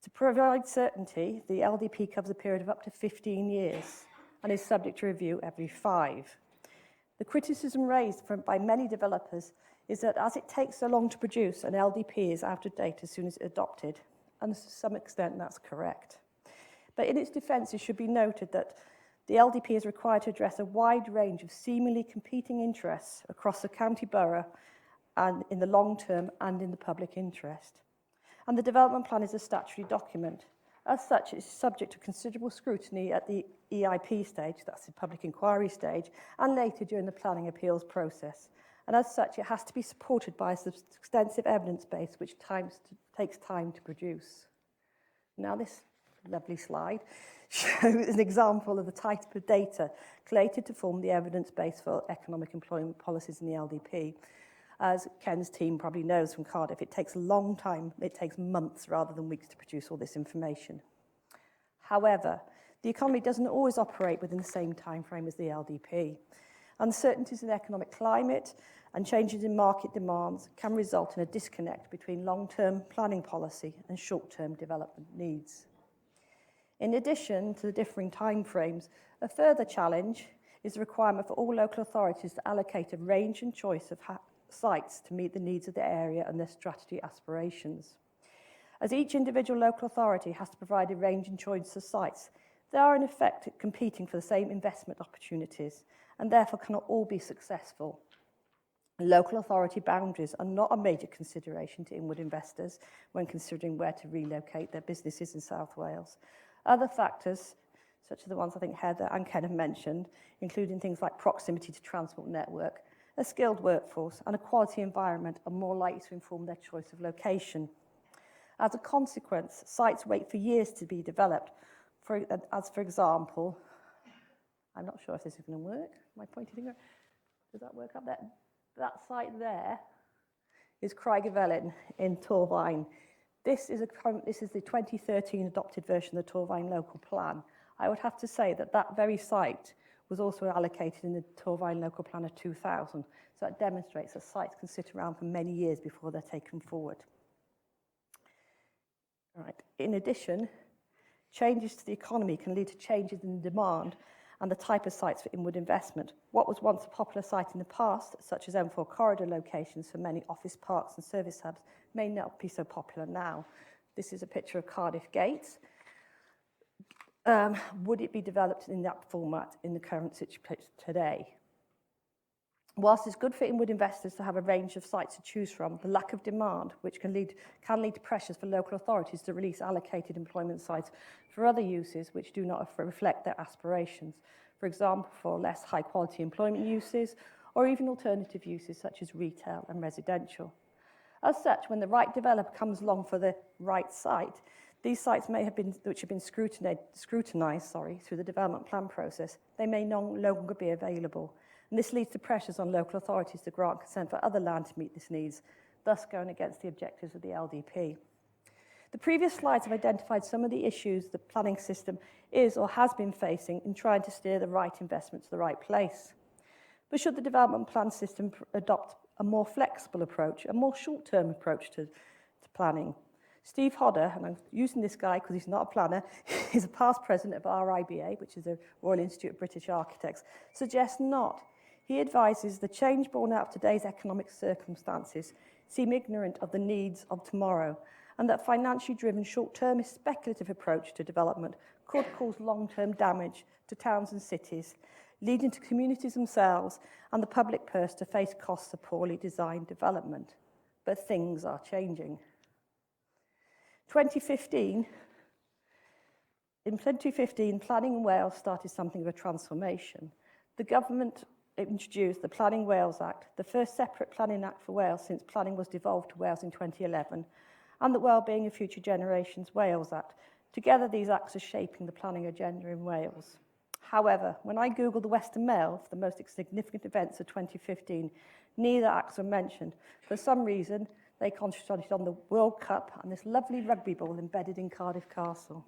To provide certainty, the LDP covers a period of up to 15 years and is subject to review every 5. The criticism raised by many developers is that as it takes so long to produce, an LDP is out of date as soon as it's adopted, and to some extent that's correct. But in its defence, it should be noted that the LDP is required to address a wide range of seemingly competing interests across the county borough and in the long term and in the public interest. And the development plan is a statutory document. As such, it is subject to considerable scrutiny at the EIP stage, that's the public inquiry stage, and later during the planning appeals process. And as such, it has to be supported by a extensive evidence base, which takes time to produce. Now this lovely slide shows an example of the type of data collated to form the evidence base for economic employment policies in the LDP. As Ken's team probably knows from Cardiff, it takes a long time, it takes months rather than weeks to produce all this information. However, the economy doesn't always operate within the same time frame as the LDP. Uncertainties in the economic climate and changes in market demands can result in a disconnect between long-term planning policy and short-term development needs. In addition to the differing timeframes, a further challenge is the requirement for all local authorities to allocate a range and choice of sites to meet the needs of the area and their strategy aspirations. As each individual local authority has to provide a range and choice of sites, they are in effect competing for the same investment opportunities and therefore cannot all be successful. Local authority boundaries are not a major consideration to inward investors when considering where to relocate their businesses in South Wales. Other factors, such as the ones I think Heather and Ken have mentioned, including things like proximity to transport network, a skilled workforce and a quality environment, are more likely to inform their choice of location. As a consequence, sites wait for years to be developed. For example, I'm not sure if this is going to work. Am I pointing finger? Does that work up there? That site there is Craigavellin in Torfaen. This is the 2013 adopted version of the Torfaen local plan. I would have to say that that very site was also allocated in the Torfaen Local Plan of 2000. So that demonstrates that sites can sit around for many years before they're taken forward. All right. In addition, changes to the economy can lead to changes in demand and the type of sites for inward investment. What was once a popular site in the past, such as M4 corridor locations for many office parks and service hubs, may not be so popular now. This is a picture of Cardiff Gates. Would it be developed in that format in the current situation today? Whilst it's good for inward investors to have a range of sites to choose from, the lack of demand, which can lead to pressures for local authorities to release allocated employment sites for other uses which do not reflect their aspirations. For example, for less high quality employment uses, or even alternative uses such as retail and residential. As such, when the right developer comes along for the right site, these sites which have been scrutinised through the development plan process, they may no longer be available. And this leads to pressures on local authorities to grant consent for other land to meet these needs, thus going against the objectives of the LDP. The previous slides have identified some of the issues the planning system is or has been facing in trying to steer the right investment to the right place. But should the development plan system adopt a more flexible approach, a more short-term approach to planning? Steve Hodder, and I'm using this guy because he's not a planner, he's a past president of RIBA, which is the Royal Institute of British Architects, suggests not. He advises the change born out of today's economic circumstances seem ignorant of the needs of tomorrow, and that financially driven short-term speculative approach to development could cause long-term damage to towns and cities, leading to communities themselves and the public purse to face costs of poorly designed development. But things are changing. In 2015, planning in Wales started something of a transformation. The government introduced the Planning Wales Act, the first separate planning act for Wales since planning was devolved to Wales in 2011, and the Wellbeing of Future Generations Wales Act. Together, these acts are shaping the planning agenda in Wales. However, when I Googled the Western Mail for the most significant events of 2015, neither acts were mentioned. For some reason, they concentrated on the World Cup and this lovely rugby ball embedded in Cardiff Castle.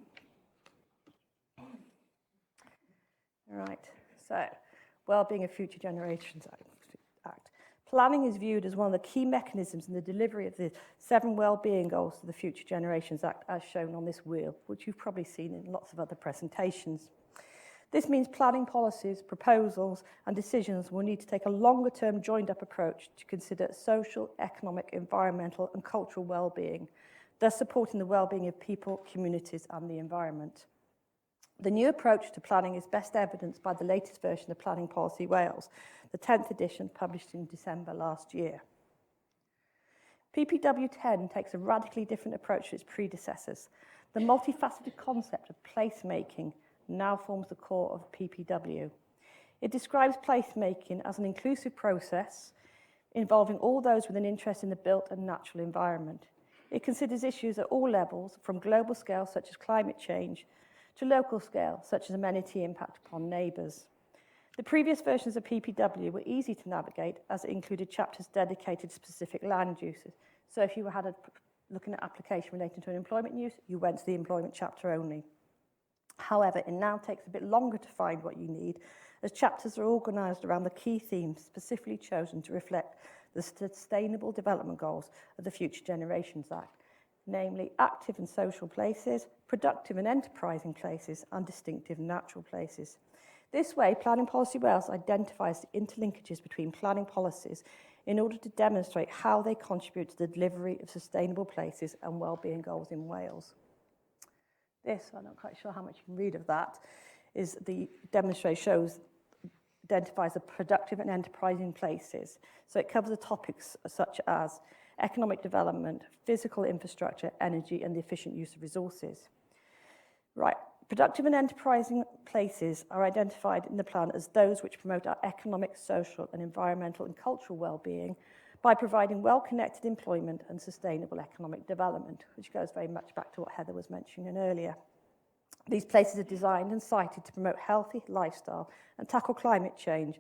All right, so Wellbeing of Future Generations Act. Planning is viewed as one of the key mechanisms in the delivery of the 7 wellbeing goals of the Future Generations Act, as shown on this wheel, which you've probably seen in lots of other presentations. This means planning policies, proposals, and decisions will need to take a longer-term joined-up approach to consider social, economic, environmental, and cultural well-being, thus supporting the well-being of people, communities, and the environment. The new approach to planning is best evidenced by the latest version of Planning Policy Wales, the 10th edition, published in December last year. PPW 10 takes a radically different approach to its predecessors. The multifaceted concept of placemaking now forms the core of PPW. It describes placemaking as an inclusive process involving all those with an interest in the built and natural environment. It considers issues at all levels, from global scale such as climate change to local scale such as amenity impact upon neighbours. The previous versions of PPW were easy to navigate as it included chapters dedicated to specific land uses. So if you had looking at application relating to an employment use, you went to the employment chapter only. However, it now takes a bit longer to find what you need, as chapters are organised around the key themes specifically chosen to reflect the Sustainable Development Goals of the Future Generations Act, namely active and social places, productive and enterprising places, and distinctive natural places. This way, Planning Policy Wales identifies the interlinkages between planning policies in order to demonstrate how they contribute to the delivery of sustainable places and wellbeing goals in Wales. This, I'm not quite sure how much you can read of that, is the demonstration identifies the productive and enterprising places. So it covers the topics such as economic development, physical infrastructure, energy, and the efficient use of resources. Right, productive and enterprising places are identified in the plan as those which promote our economic, social, and environmental and cultural well-being by providing well-connected employment and sustainable economic development, which goes very much back to what Heather was mentioning earlier. These places are designed and sited to promote healthy lifestyle and tackle climate change.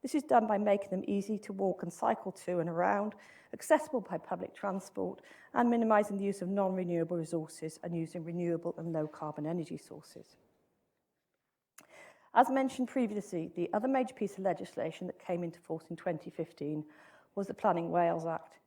This is done by making them easy to walk and cycle to and around, accessible by public transport, and minimising the use of non-renewable resources and using renewable and low-carbon energy sources. As mentioned previously, the other major piece of legislation that came into force in 2015 was the Planning Wales Act.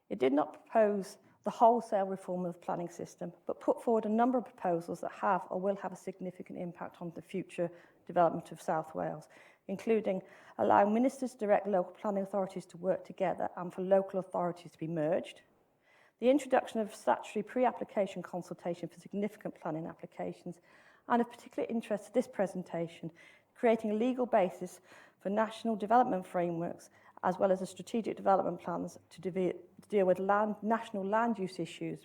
It did not propose the wholesale reform of the planning system, but put forward a number of proposals that have or will have a significant impact on the future development of South Wales, including allowing ministers to direct local planning authorities to work together and for local authorities to be merged, the introduction of statutory pre-application consultation for significant planning applications, and of particular interest to this presentation, creating a legal basis for national development frameworks as well as the strategic development plans to deal with national land use issues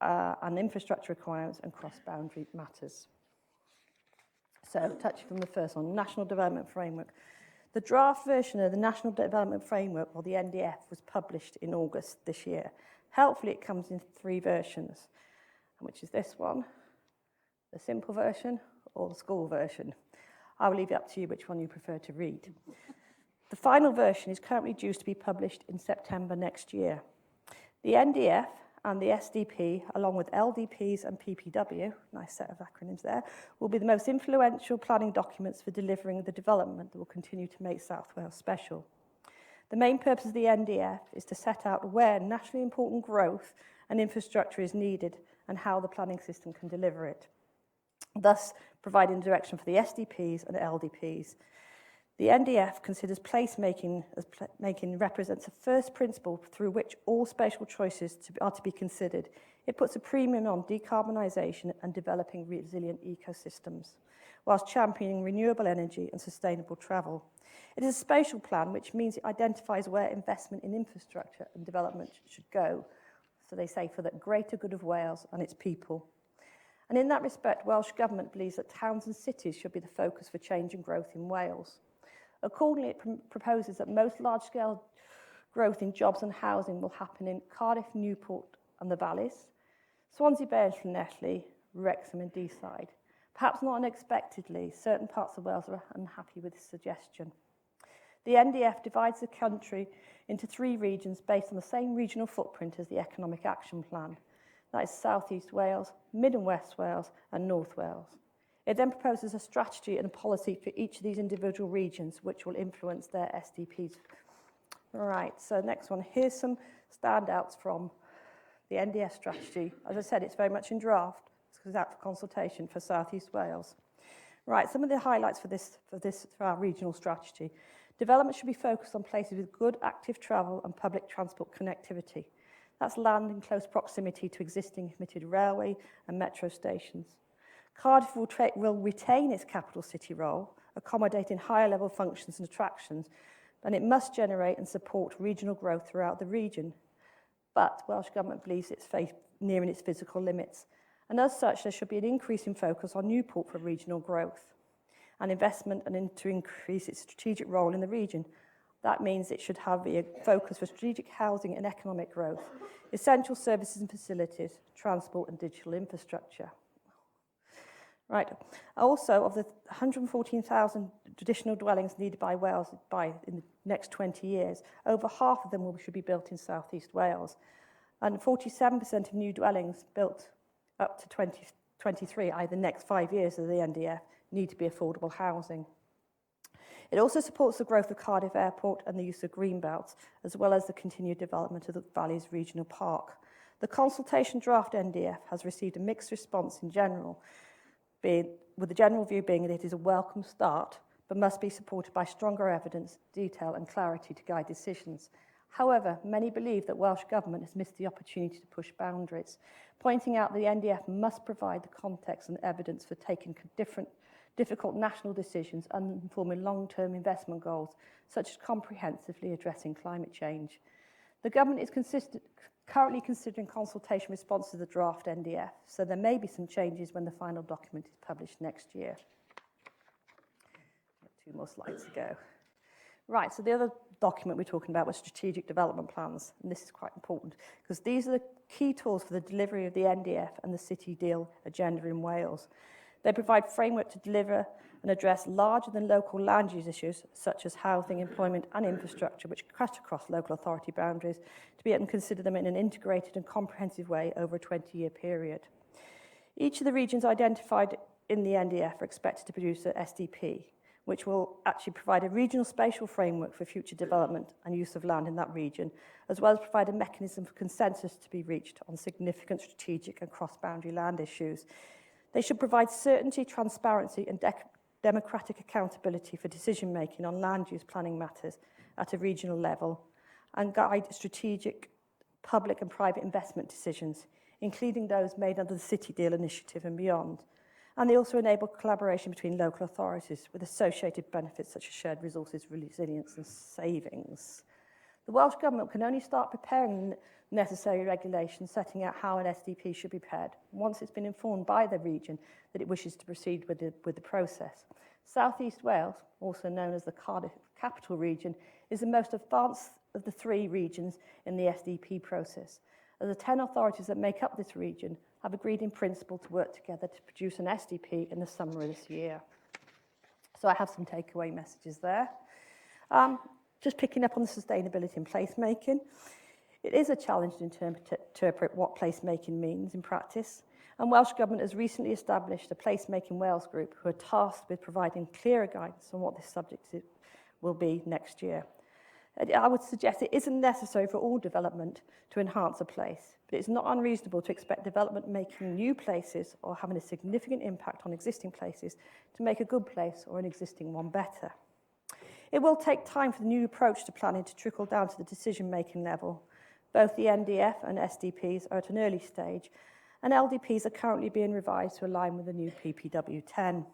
and infrastructure requirements and cross-boundary matters. So, touching on the first one, National Development Framework. The draft version of the National Development Framework, or the NDF, was published in August this year. Helpfully, it comes in 3 versions, which is this one, the simple version or the school version. I will leave it up to you which one you prefer to read. The final version is currently due to be published in September next year. The NDF and the SDP, along with LDPs and PPW, nice set of acronyms there, will be the most influential planning documents for delivering the development that will continue to make South Wales special. The main purpose of the NDF is to set out where nationally important growth and infrastructure is needed and how the planning system can deliver it, thus providing direction for the SDPs and LDPs. The NDF considers placemaking as making represents a first principle through which all spatial choices are to be considered. It puts a premium on decarbonisation and developing resilient ecosystems, whilst championing renewable energy and sustainable travel. It is a spatial plan, which means it identifies where investment in infrastructure and development should go. So they say for the greater good of Wales and its people. And in that respect, Welsh Government believes that towns and cities should be the focus for change and growth in Wales. Accordingly, it proposes that most large-scale growth in jobs and housing will happen in Cardiff, Newport and the Valleys, Swansea Bay and Llanelli, Wrexham and Deeside. Perhaps not unexpectedly, certain parts of Wales are unhappy with this suggestion. The NDF divides the country into 3 regions based on the same regional footprint as the Economic Action Plan. That is South East Wales, Mid and West Wales and North Wales. It then proposes a strategy and a policy for each of these individual regions, which will influence their SDPs. All right, so next one. Here's some standouts from the NDF strategy. As I said, it's very much in draft. It's out for consultation for South East Wales. Right, some of the highlights for our regional strategy. Development should be focused on places with good active travel and public transport connectivity. That's land in close proximity to existing committed railway and metro stations. Cardiff will retain its capital city role, accommodating higher level functions and attractions, and it must generate and support regional growth throughout the region. But Welsh Government believes it's nearing its physical limits, and as such there should be an increase in focus on Newport for regional growth and investment and to increase its strategic role in the region. That means it should have a focus for strategic housing and economic growth, essential services and facilities, transport and digital infrastructure. Right. Also, of the 114,000 traditional dwellings needed by Wales in the next 20 years, over half of them should be built in South East Wales. And 47% of new dwellings built up to 2023, i.e. the next 5 years of the NDF, need to be affordable housing. It also supports the growth of Cardiff Airport and the use of green belts, as well as the continued development of the Valleys Regional Park. The consultation draft NDF has received a mixed response in general, with the general view being that it is a welcome start, but must be supported by stronger evidence, detail and clarity to guide decisions. However, many believe that Welsh Government has missed the opportunity to push boundaries, pointing out that the NDF must provide the context and evidence for taking difficult national decisions and informing long-term investment goals, such as comprehensively addressing climate change. The Government is currently considering consultation response to the draft NDF, so there may be some changes when the final document is published next year. 2 more slides to go. Right, so the other document we're talking about was strategic development plans, and this is quite important because these are the key tools for the delivery of the NDF and the City Deal agenda in Wales. They provide framework to deliver and address larger than local land use issues such as housing, employment and infrastructure which cut across local authority boundaries to be able to consider them in an integrated and comprehensive way over a 20-year period. Each of the regions identified in the NDF are expected to produce an SDP, which will actually provide a regional spatial framework for future development and use of land in that region, as well as provide a mechanism for consensus to be reached on significant strategic and cross-boundary land issues. They should provide certainty, transparency and democratic accountability for decision-making on land use planning matters at a regional level, and guide strategic public and private investment decisions, including those made under the City Deal initiative and beyond. And they also enable collaboration between local authorities with associated benefits such as shared resources, resilience and savings. The Welsh Government can only start preparing necessary regulations setting out how an SDP should be prepared once it's been informed by the region that it wishes to proceed with the process. South East Wales, also known as the Cardiff Capital Region, is the most advanced of the 3 regions in the SDP process, as the 10 authorities that make up this region have agreed in principle to work together to produce an SDP in the summer of this year. So I have some takeaway messages there. Just picking up on the sustainability and placemaking. It is a challenge to interpret what placemaking means in practice, and Welsh Government has recently established a Placemaking Wales group who are tasked with providing clearer guidance on what this subject will be next year. I would suggest it isn't necessary for all development to enhance a place, but it's not unreasonable to expect development making new places or having a significant impact on existing places to make a good place or an existing one better. It will take time for the new approach to planning to trickle down to the decision-making level. Both the NDF and SDPs are at an early stage, and LDPs are currently being revised to align with the new PPW10.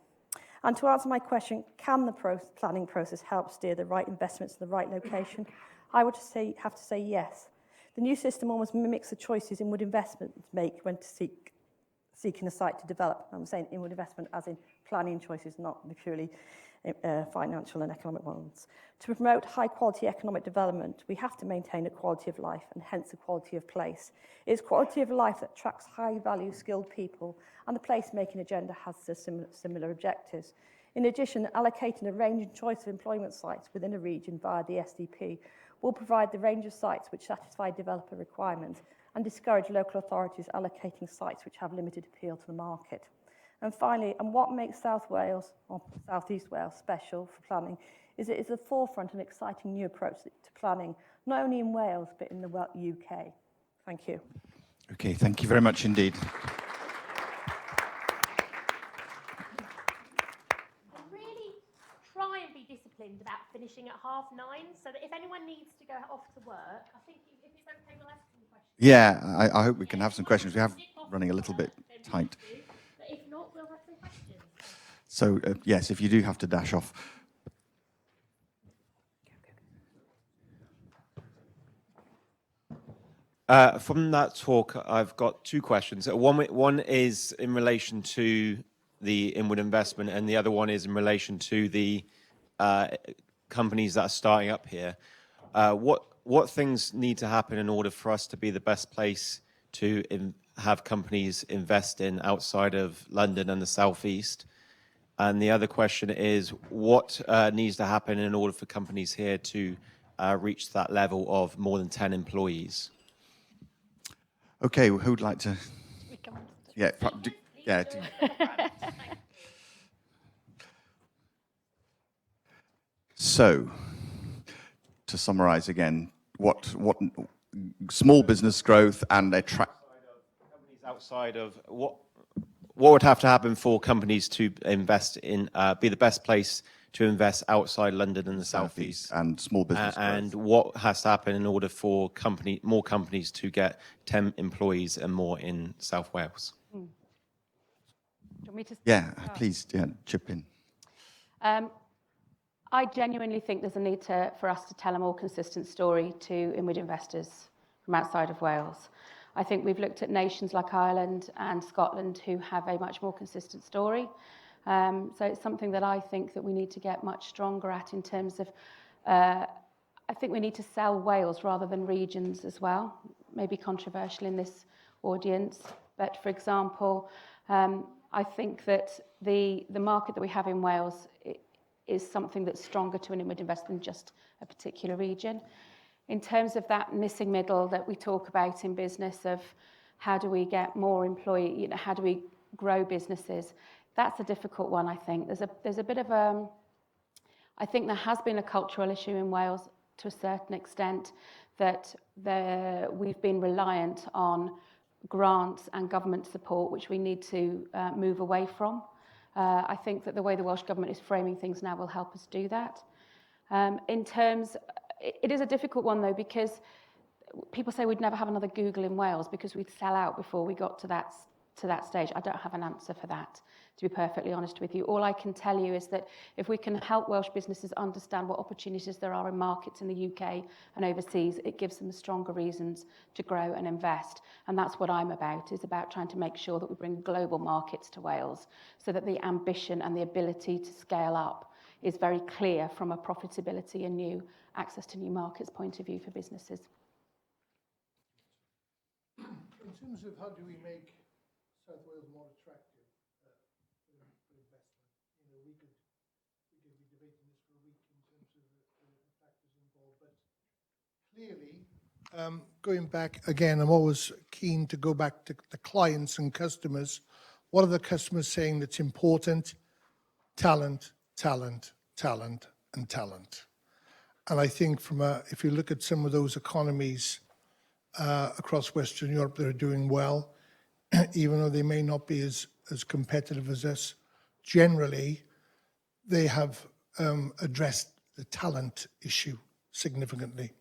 And to answer my question, can the planning process help steer the right investments to the right location? I would have to say yes. The new system almost mimics the choices inward investment make when seeking a site to develop. I'm saying inward investment as in planning choices, not the purely financial and economic ones. To promote high-quality economic development, we have to maintain a quality of life and hence a quality of place. It's quality of life that attracts high-value, skilled people, and the placemaking agenda has similar objectives. In addition, allocating a range and choice of employment sites within a region via the SDP will provide the range of sites which satisfy developer requirements and discourage local authorities allocating sites which have limited appeal to the market. And finally, and what makes South Wales, or South East Wales, special for planning is it is the forefront of an exciting new approach to planning, not only in Wales, but in the UK. Thank you. Okay, thank you very much indeed. Really try and be disciplined about finishing at 9:30, so that if anyone needs to go off to work, I think if it's okay, we'll have some questions. Yeah, I hope we can have some questions. We have running a little bit tight. But if not, we'll have some questions. So, yes, if you do have to dash off. From that talk, I've got 2 questions. One is in relation to the inward investment, and the other one is in relation to the companies that are starting up here. What things need to happen in order for us to be the best place to have companies invest in outside of London and the Southeast? And the other question is, what needs to happen in order for companies here to reach that level of more than 10 employees? Okay, who would like to? Yeah, yeah. So, to summarize again, what small business growth and companies outside of what would have to happen for companies to invest in be the best place to invest outside London and the Southeast, and small business growth. And what has to happen in order for more companies to get 10 employees and more in South Wales? Do you want me to Yeah, please, chip in. I genuinely think there's a need for us to tell a more consistent story to inward investors from outside of Wales. I think we've looked at nations like Ireland and Scotland who have a much more consistent story. So it's something that I think that we need to get much stronger at in terms of, I think we need to sell Wales rather than regions as well. Maybe controversial in this audience, but for example, I think that the market that we have in Wales is something that's stronger to an inward investor than just a particular region. In terms of that missing middle that we talk about in business of how do we get more employee, how do we grow businesses, that's a difficult one, I think. There's a bit of I think there has been a cultural issue in Wales to a certain extent that we've been reliant on grants and government support, which we need to move away from. I think that the way the Welsh Government is framing things now will help us do that. It is a difficult one though, because people say we'd never have another Google in Wales because we'd sell out before we got to that stage. I don't have an answer for that, to be perfectly honest with you. All I can tell you is that if we can help Welsh businesses understand what opportunities there are in markets in the UK and overseas, it gives them stronger reasons to grow and invest. And that's what I'm about, is about trying to make sure that we bring global markets to Wales so that the ambition and the ability to scale up is very clear from a profitability and new access to new markets point of view for businesses. In terms of how do we make South Wales more attractive for investment, we could be debating this for a week in terms of the factors involved, but clearly, going back again, I'm always keen to go back to the clients and customers. What are the customers saying that's important? Talent, talent, talent, and talent. And I think if you look at some of those economies across Western Europe that are doing well, even though they may not be as competitive as us, generally, they have addressed the talent issue significantly.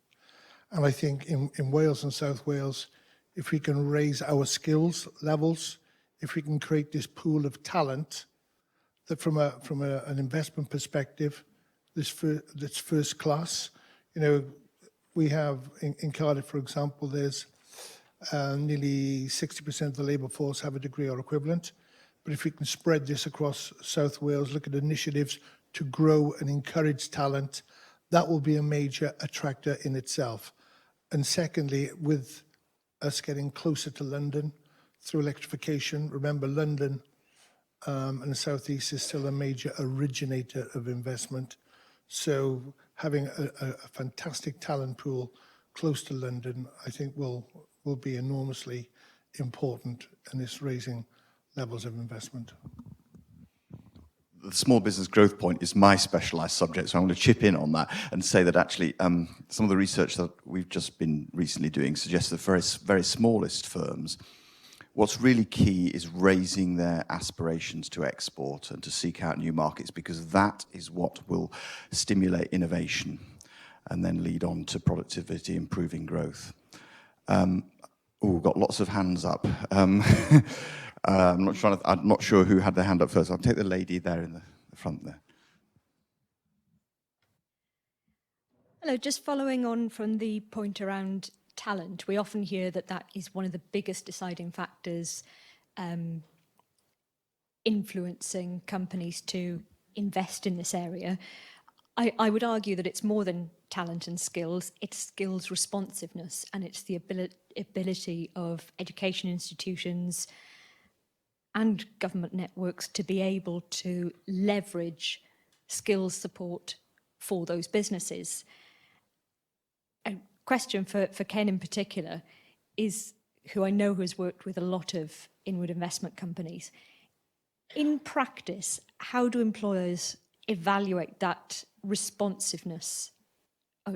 And I think in Wales and South Wales, if we can raise our skills levels, if we can create this pool of talent, that from an investment perspective, that's first class. We have in Cardiff, for example, there's nearly 60% of the labour force have a degree or equivalent. But if we can spread this across South Wales, look at initiatives to grow and encourage talent, that will be a major attractor in itself. And secondly, with us getting closer to London through electrification, remember London and the South East is still a major originator of investment. So having a fantastic talent pool close to London, I think will be enormously important in this raising levels of investment. The small business growth point is my specialised subject, so I'm going to chip in on that and say that actually some of the research that we've just been recently doing suggests that very, very smallest firms, what's really key is raising their aspirations to export and to seek out new markets, because that is what will stimulate innovation and then lead on to productivity, improving growth. We've got lots of hands up. I'm not sure who had their hand up first. I'll take the lady there in the front there. Hello, just following on from the point around talent, we often hear that is one of the biggest deciding factors influencing companies to invest in this area. I would argue that it's more than talent and skills, it's skills responsiveness, and it's the ability of education institutions and government networks to be able to leverage skills support for those businesses. A question for Ken in particular is, who I know has worked with a lot of inward investment companies. In practice, how do employers evaluate that responsiveness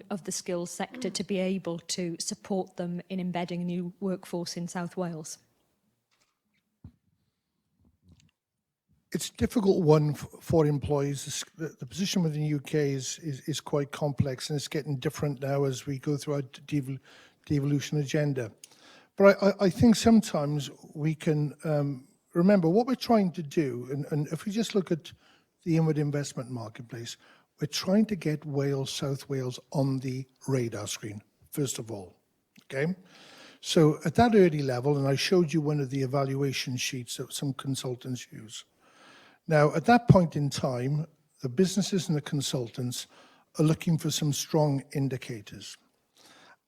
of the skills sector to be able to support them in embedding a new workforce in South Wales? It's a difficult one for employees. The position within the UK is quite complex, and it's getting different now as we go through our devolution agenda. But I think sometimes we can remember what we're trying to do, and if we just look at the inward investment marketplace, we're trying to get Wales, South Wales on the radar screen, first of all, okay? So at that early level, and I showed you one of the evaluation sheets that some consultants use. Now, at that point in time, the businesses and the consultants are looking for some strong indicators.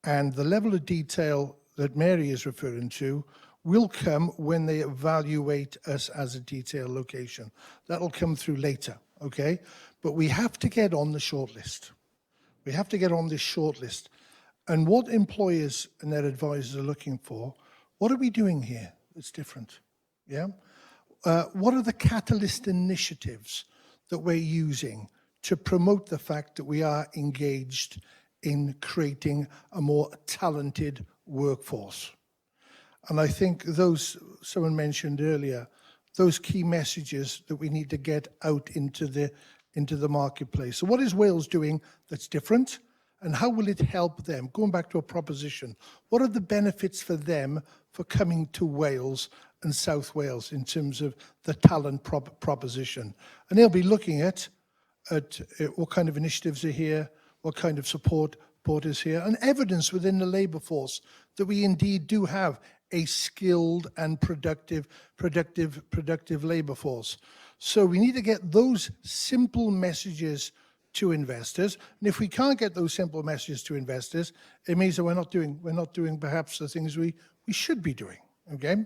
And the level of detail that Mary is referring to will come when they evaluate us as a detailed location. That'll come through later, okay? But we have to get on the shortlist. We have to get on this shortlist. And what employers and their advisors are looking for, what are we doing here that's different? Yeah? What are the catalyst initiatives that we're using to promote the fact that we are engaged in creating a more talented workforce? And I think someone mentioned earlier, those key messages that we need to get out into the marketplace. So what is Wales doing that's different? And how will it help them? Going back to a proposition, what are the benefits for them for coming to Wales and South Wales in terms of the talent proposition? And they'll be looking at what kind of initiatives are here, what kind of support is here, and evidence within the labour force that we indeed do have a skilled and productive labour force. So we need to get those simple messages to investors. And if we can't get those simple messages to investors, it means that we're not doing perhaps the things we should be doing. Okay?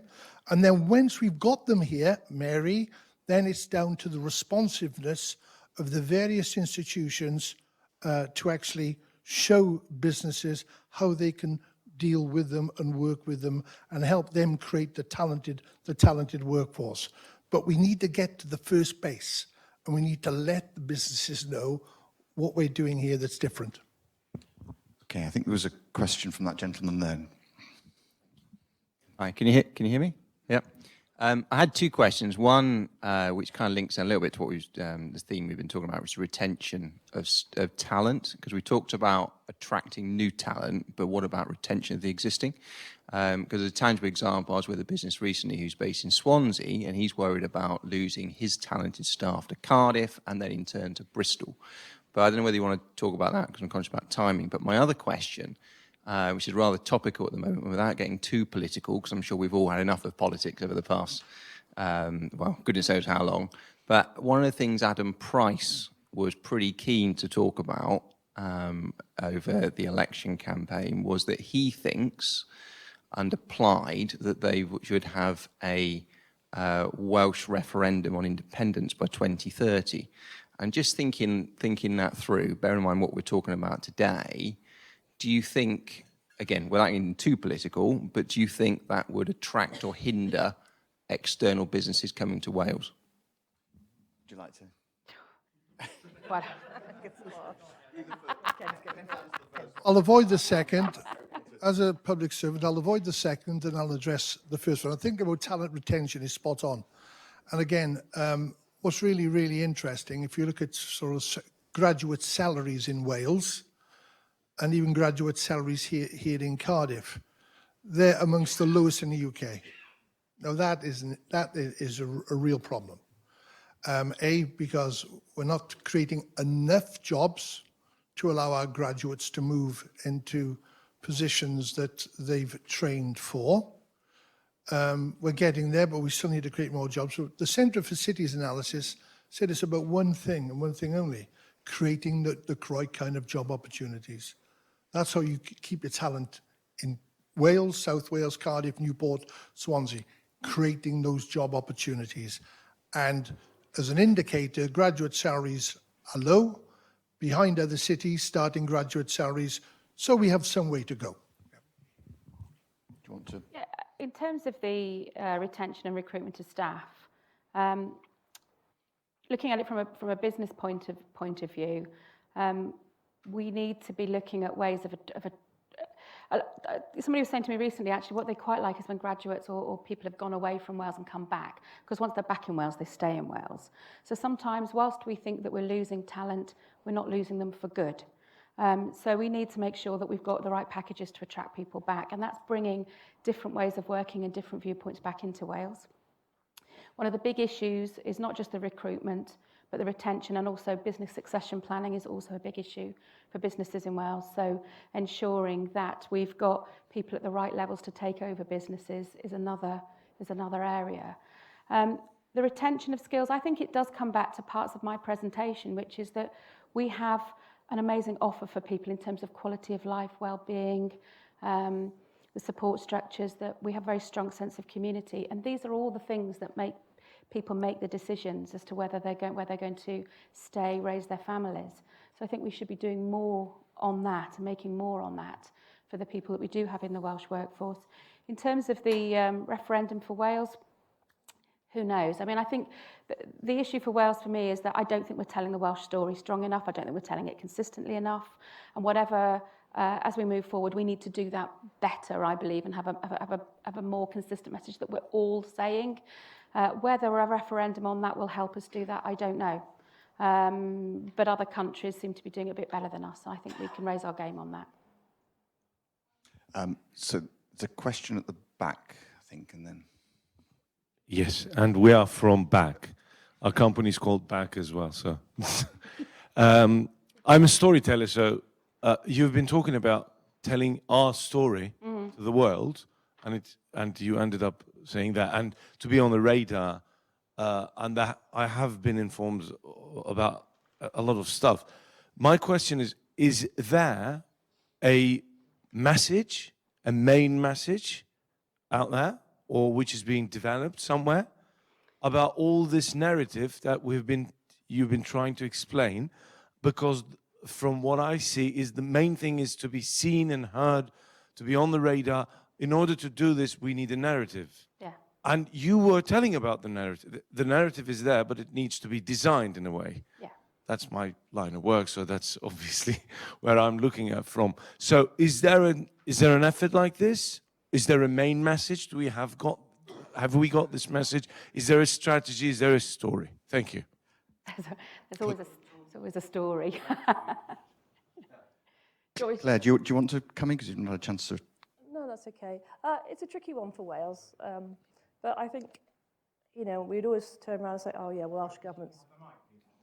And then once we've got them here, Mary, then it's down to the responsiveness of the various institutions to actually show businesses how they can deal with them and work with them and help them create the talented workforce. But we need to get to the first base, and we need to let the businesses know what we're doing here that's different. Okay, I think there was a question from that gentleman then. Hi, can you hear me? Yeah. I had two questions. One, which kind of links a little bit to what the theme we've been talking about, which is retention of talent, because we talked about attracting new talent, but what about retention of the existing? Because a tangible example, I was with a business recently who's based in Swansea, and he's worried about losing his talented staff to Cardiff and then in turn to Bristol. But I don't know whether you want to talk about that, because I'm conscious about timing. But my other question, which is rather topical at the moment, without getting too political, because I'm sure we've all had enough of politics over the past, well, goodness knows how long. But one of the things Adam Price was pretty keen to talk about over the election campaign was that he thinks, under Plaid, that they should have a Welsh referendum on independence by 2030. And just thinking that through, bearing in mind what we're talking about today, do you think, again, without getting too political, but do you think that would attract or hinder external businesses coming to Wales? Would you like to? Well, I'll avoid the second. As a public servant, I'll avoid the second and I'll address the first one. I think about talent retention is spot on. And again, what's really, really interesting, if you look at sort of graduate salaries in Wales and even graduate salaries here in Cardiff, they're amongst the lowest in the UK. Now that is a real problem. Because we're not creating enough jobs to allow our graduates to move into positions that they've trained for. We're getting there, but we still need to create more jobs. So the Centre for Cities Analysis said it's about one thing and one thing only, creating the right kind of job opportunities. That's how you keep your talent in Wales, South Wales, Cardiff, Newport, Swansea, creating those job opportunities. And as an indicator, graduate salaries are low, behind other cities, starting graduate salaries, so we have some way to go. Do you want to? Yeah, in terms of the retention and recruitment of staff, looking at it from a business point of view, we need to be looking at ways of somebody was saying to me recently, actually, what they quite like is when graduates or people have gone away from Wales and come back, because once they're back in Wales, they stay in Wales. So sometimes, whilst we think that we're losing talent, we're not losing them for good. So we need to make sure that we've got the right packages to attract people back, and that's bringing different ways of working and different viewpoints back into Wales. One of the big issues is not just the recruitment, but the retention, and also business succession planning is also a big issue for businesses in Wales. So ensuring that we've got people at the right levels to take over businesses is another area. The retention of skills, I think it does come back to parts of my presentation, which is that we have an amazing offer for people in terms of quality of life, well-being, the support structures, that we have a very strong sense of community. And these are all the things that make people make the decisions as to where they're going to stay, raise their families. So I think we should be doing more on that and making more on that for the people that we do have in the Welsh workforce. In terms of the referendum for Wales, who knows? I mean, I think the issue for Wales for me is that I don't think we're telling the Welsh story strong enough. I don't think we're telling it consistently enough. And whatever, as we move forward, we need to do that better, I believe, and have a more consistent message that we're all saying. Whether a referendum on that will help us do that, I don't know. But other countries seem to be doing it a bit better than us. I think we can raise our game on that. So there's a question at the back, I think, and then... Yes, and we are from BAC. Our company is called BAC as well, so... I'm a storyteller, so you've been talking about telling our story to the world, and you ended up saying that, and to be on the radar, and that I have been informed about a lot of stuff. My question is there a message, a main message out there, or which is being developed somewhere, about all this narrative that you've been trying to explain? Because from what I see, is the main thing is to be seen and heard, to be on the radar. In order to do this, we need a narrative. Yeah. And you were telling about the narrative. The narrative is there, but it needs to be designed in a way. Yeah. That's my line of work, so that's obviously where I'm looking at from. So is there an effort like this? Is there a main message? Have we got this message? Is there a strategy? Is there a story? Thank you. There's always a story. Claire, do you want to come in, because you've not had a chance to... No, that's okay. It's a tricky one for Wales, but I think, you know, we'd always turn around and say, oh yeah, Welsh government's...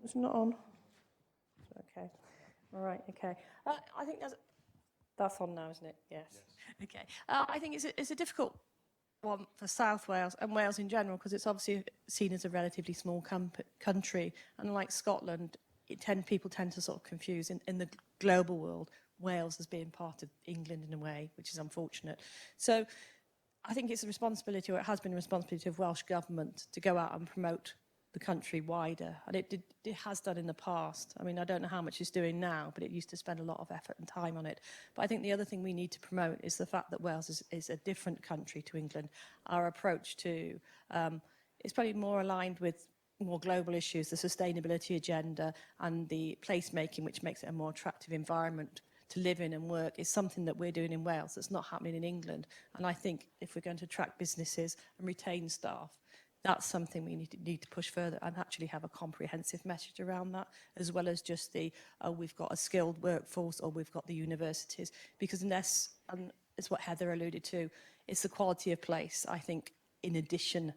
It's not on. Okay. All right, okay. I think that's on now, isn't it? Yes. Okay. I think it's a difficult one for South Wales and Wales in general, because it's obviously seen as a relatively small country, and like Scotland, people tend to sort of confuse in the global world Wales as being part of England in a way, which is unfortunate. So I think it's a responsibility, or it has been a responsibility of Welsh government to go out and promote the country wider, and it has done in the past. I mean, I don't know how much it's doing now, but it used to spend a lot of effort and time on it. But I think the other thing we need to promote is the fact that Wales is a different country to England. Our approach to is probably more aligned with more global issues, the sustainability agenda and the placemaking, which makes it a more attractive environment to live in and work, is something that we're doing in Wales that's not happening in England. And I think if we're going to attract businesses and retain staff, that's something we need to push further and actually have a comprehensive message around that, as well as just we've got a skilled workforce, or we've got the universities. Because unless, and it's what Heather alluded to, it's the quality of place, I think, in addition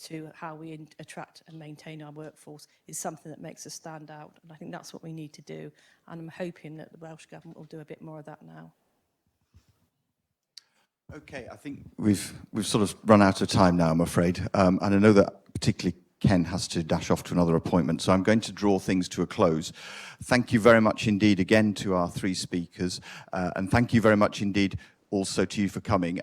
to how we attract and maintain our workforce, is something that makes us stand out. And I think that's what we need to do. And I'm hoping that the Welsh Government will do a bit more of that now. Okay, I think we've sort of run out of time now, I'm afraid. And I know that particularly Ken has to dash off to another appointment, so I'm going to draw things to a close. Thank you very much indeed again to our three speakers, and thank you very much indeed also to you for coming.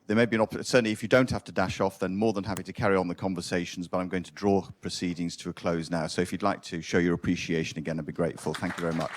There may be an opportunity, certainly if you don't have to dash off, then more than happy to carry on the conversations, but I'm going to draw proceedings to a close now. So if you'd like to show your appreciation again, I'd be grateful. Thank you very much.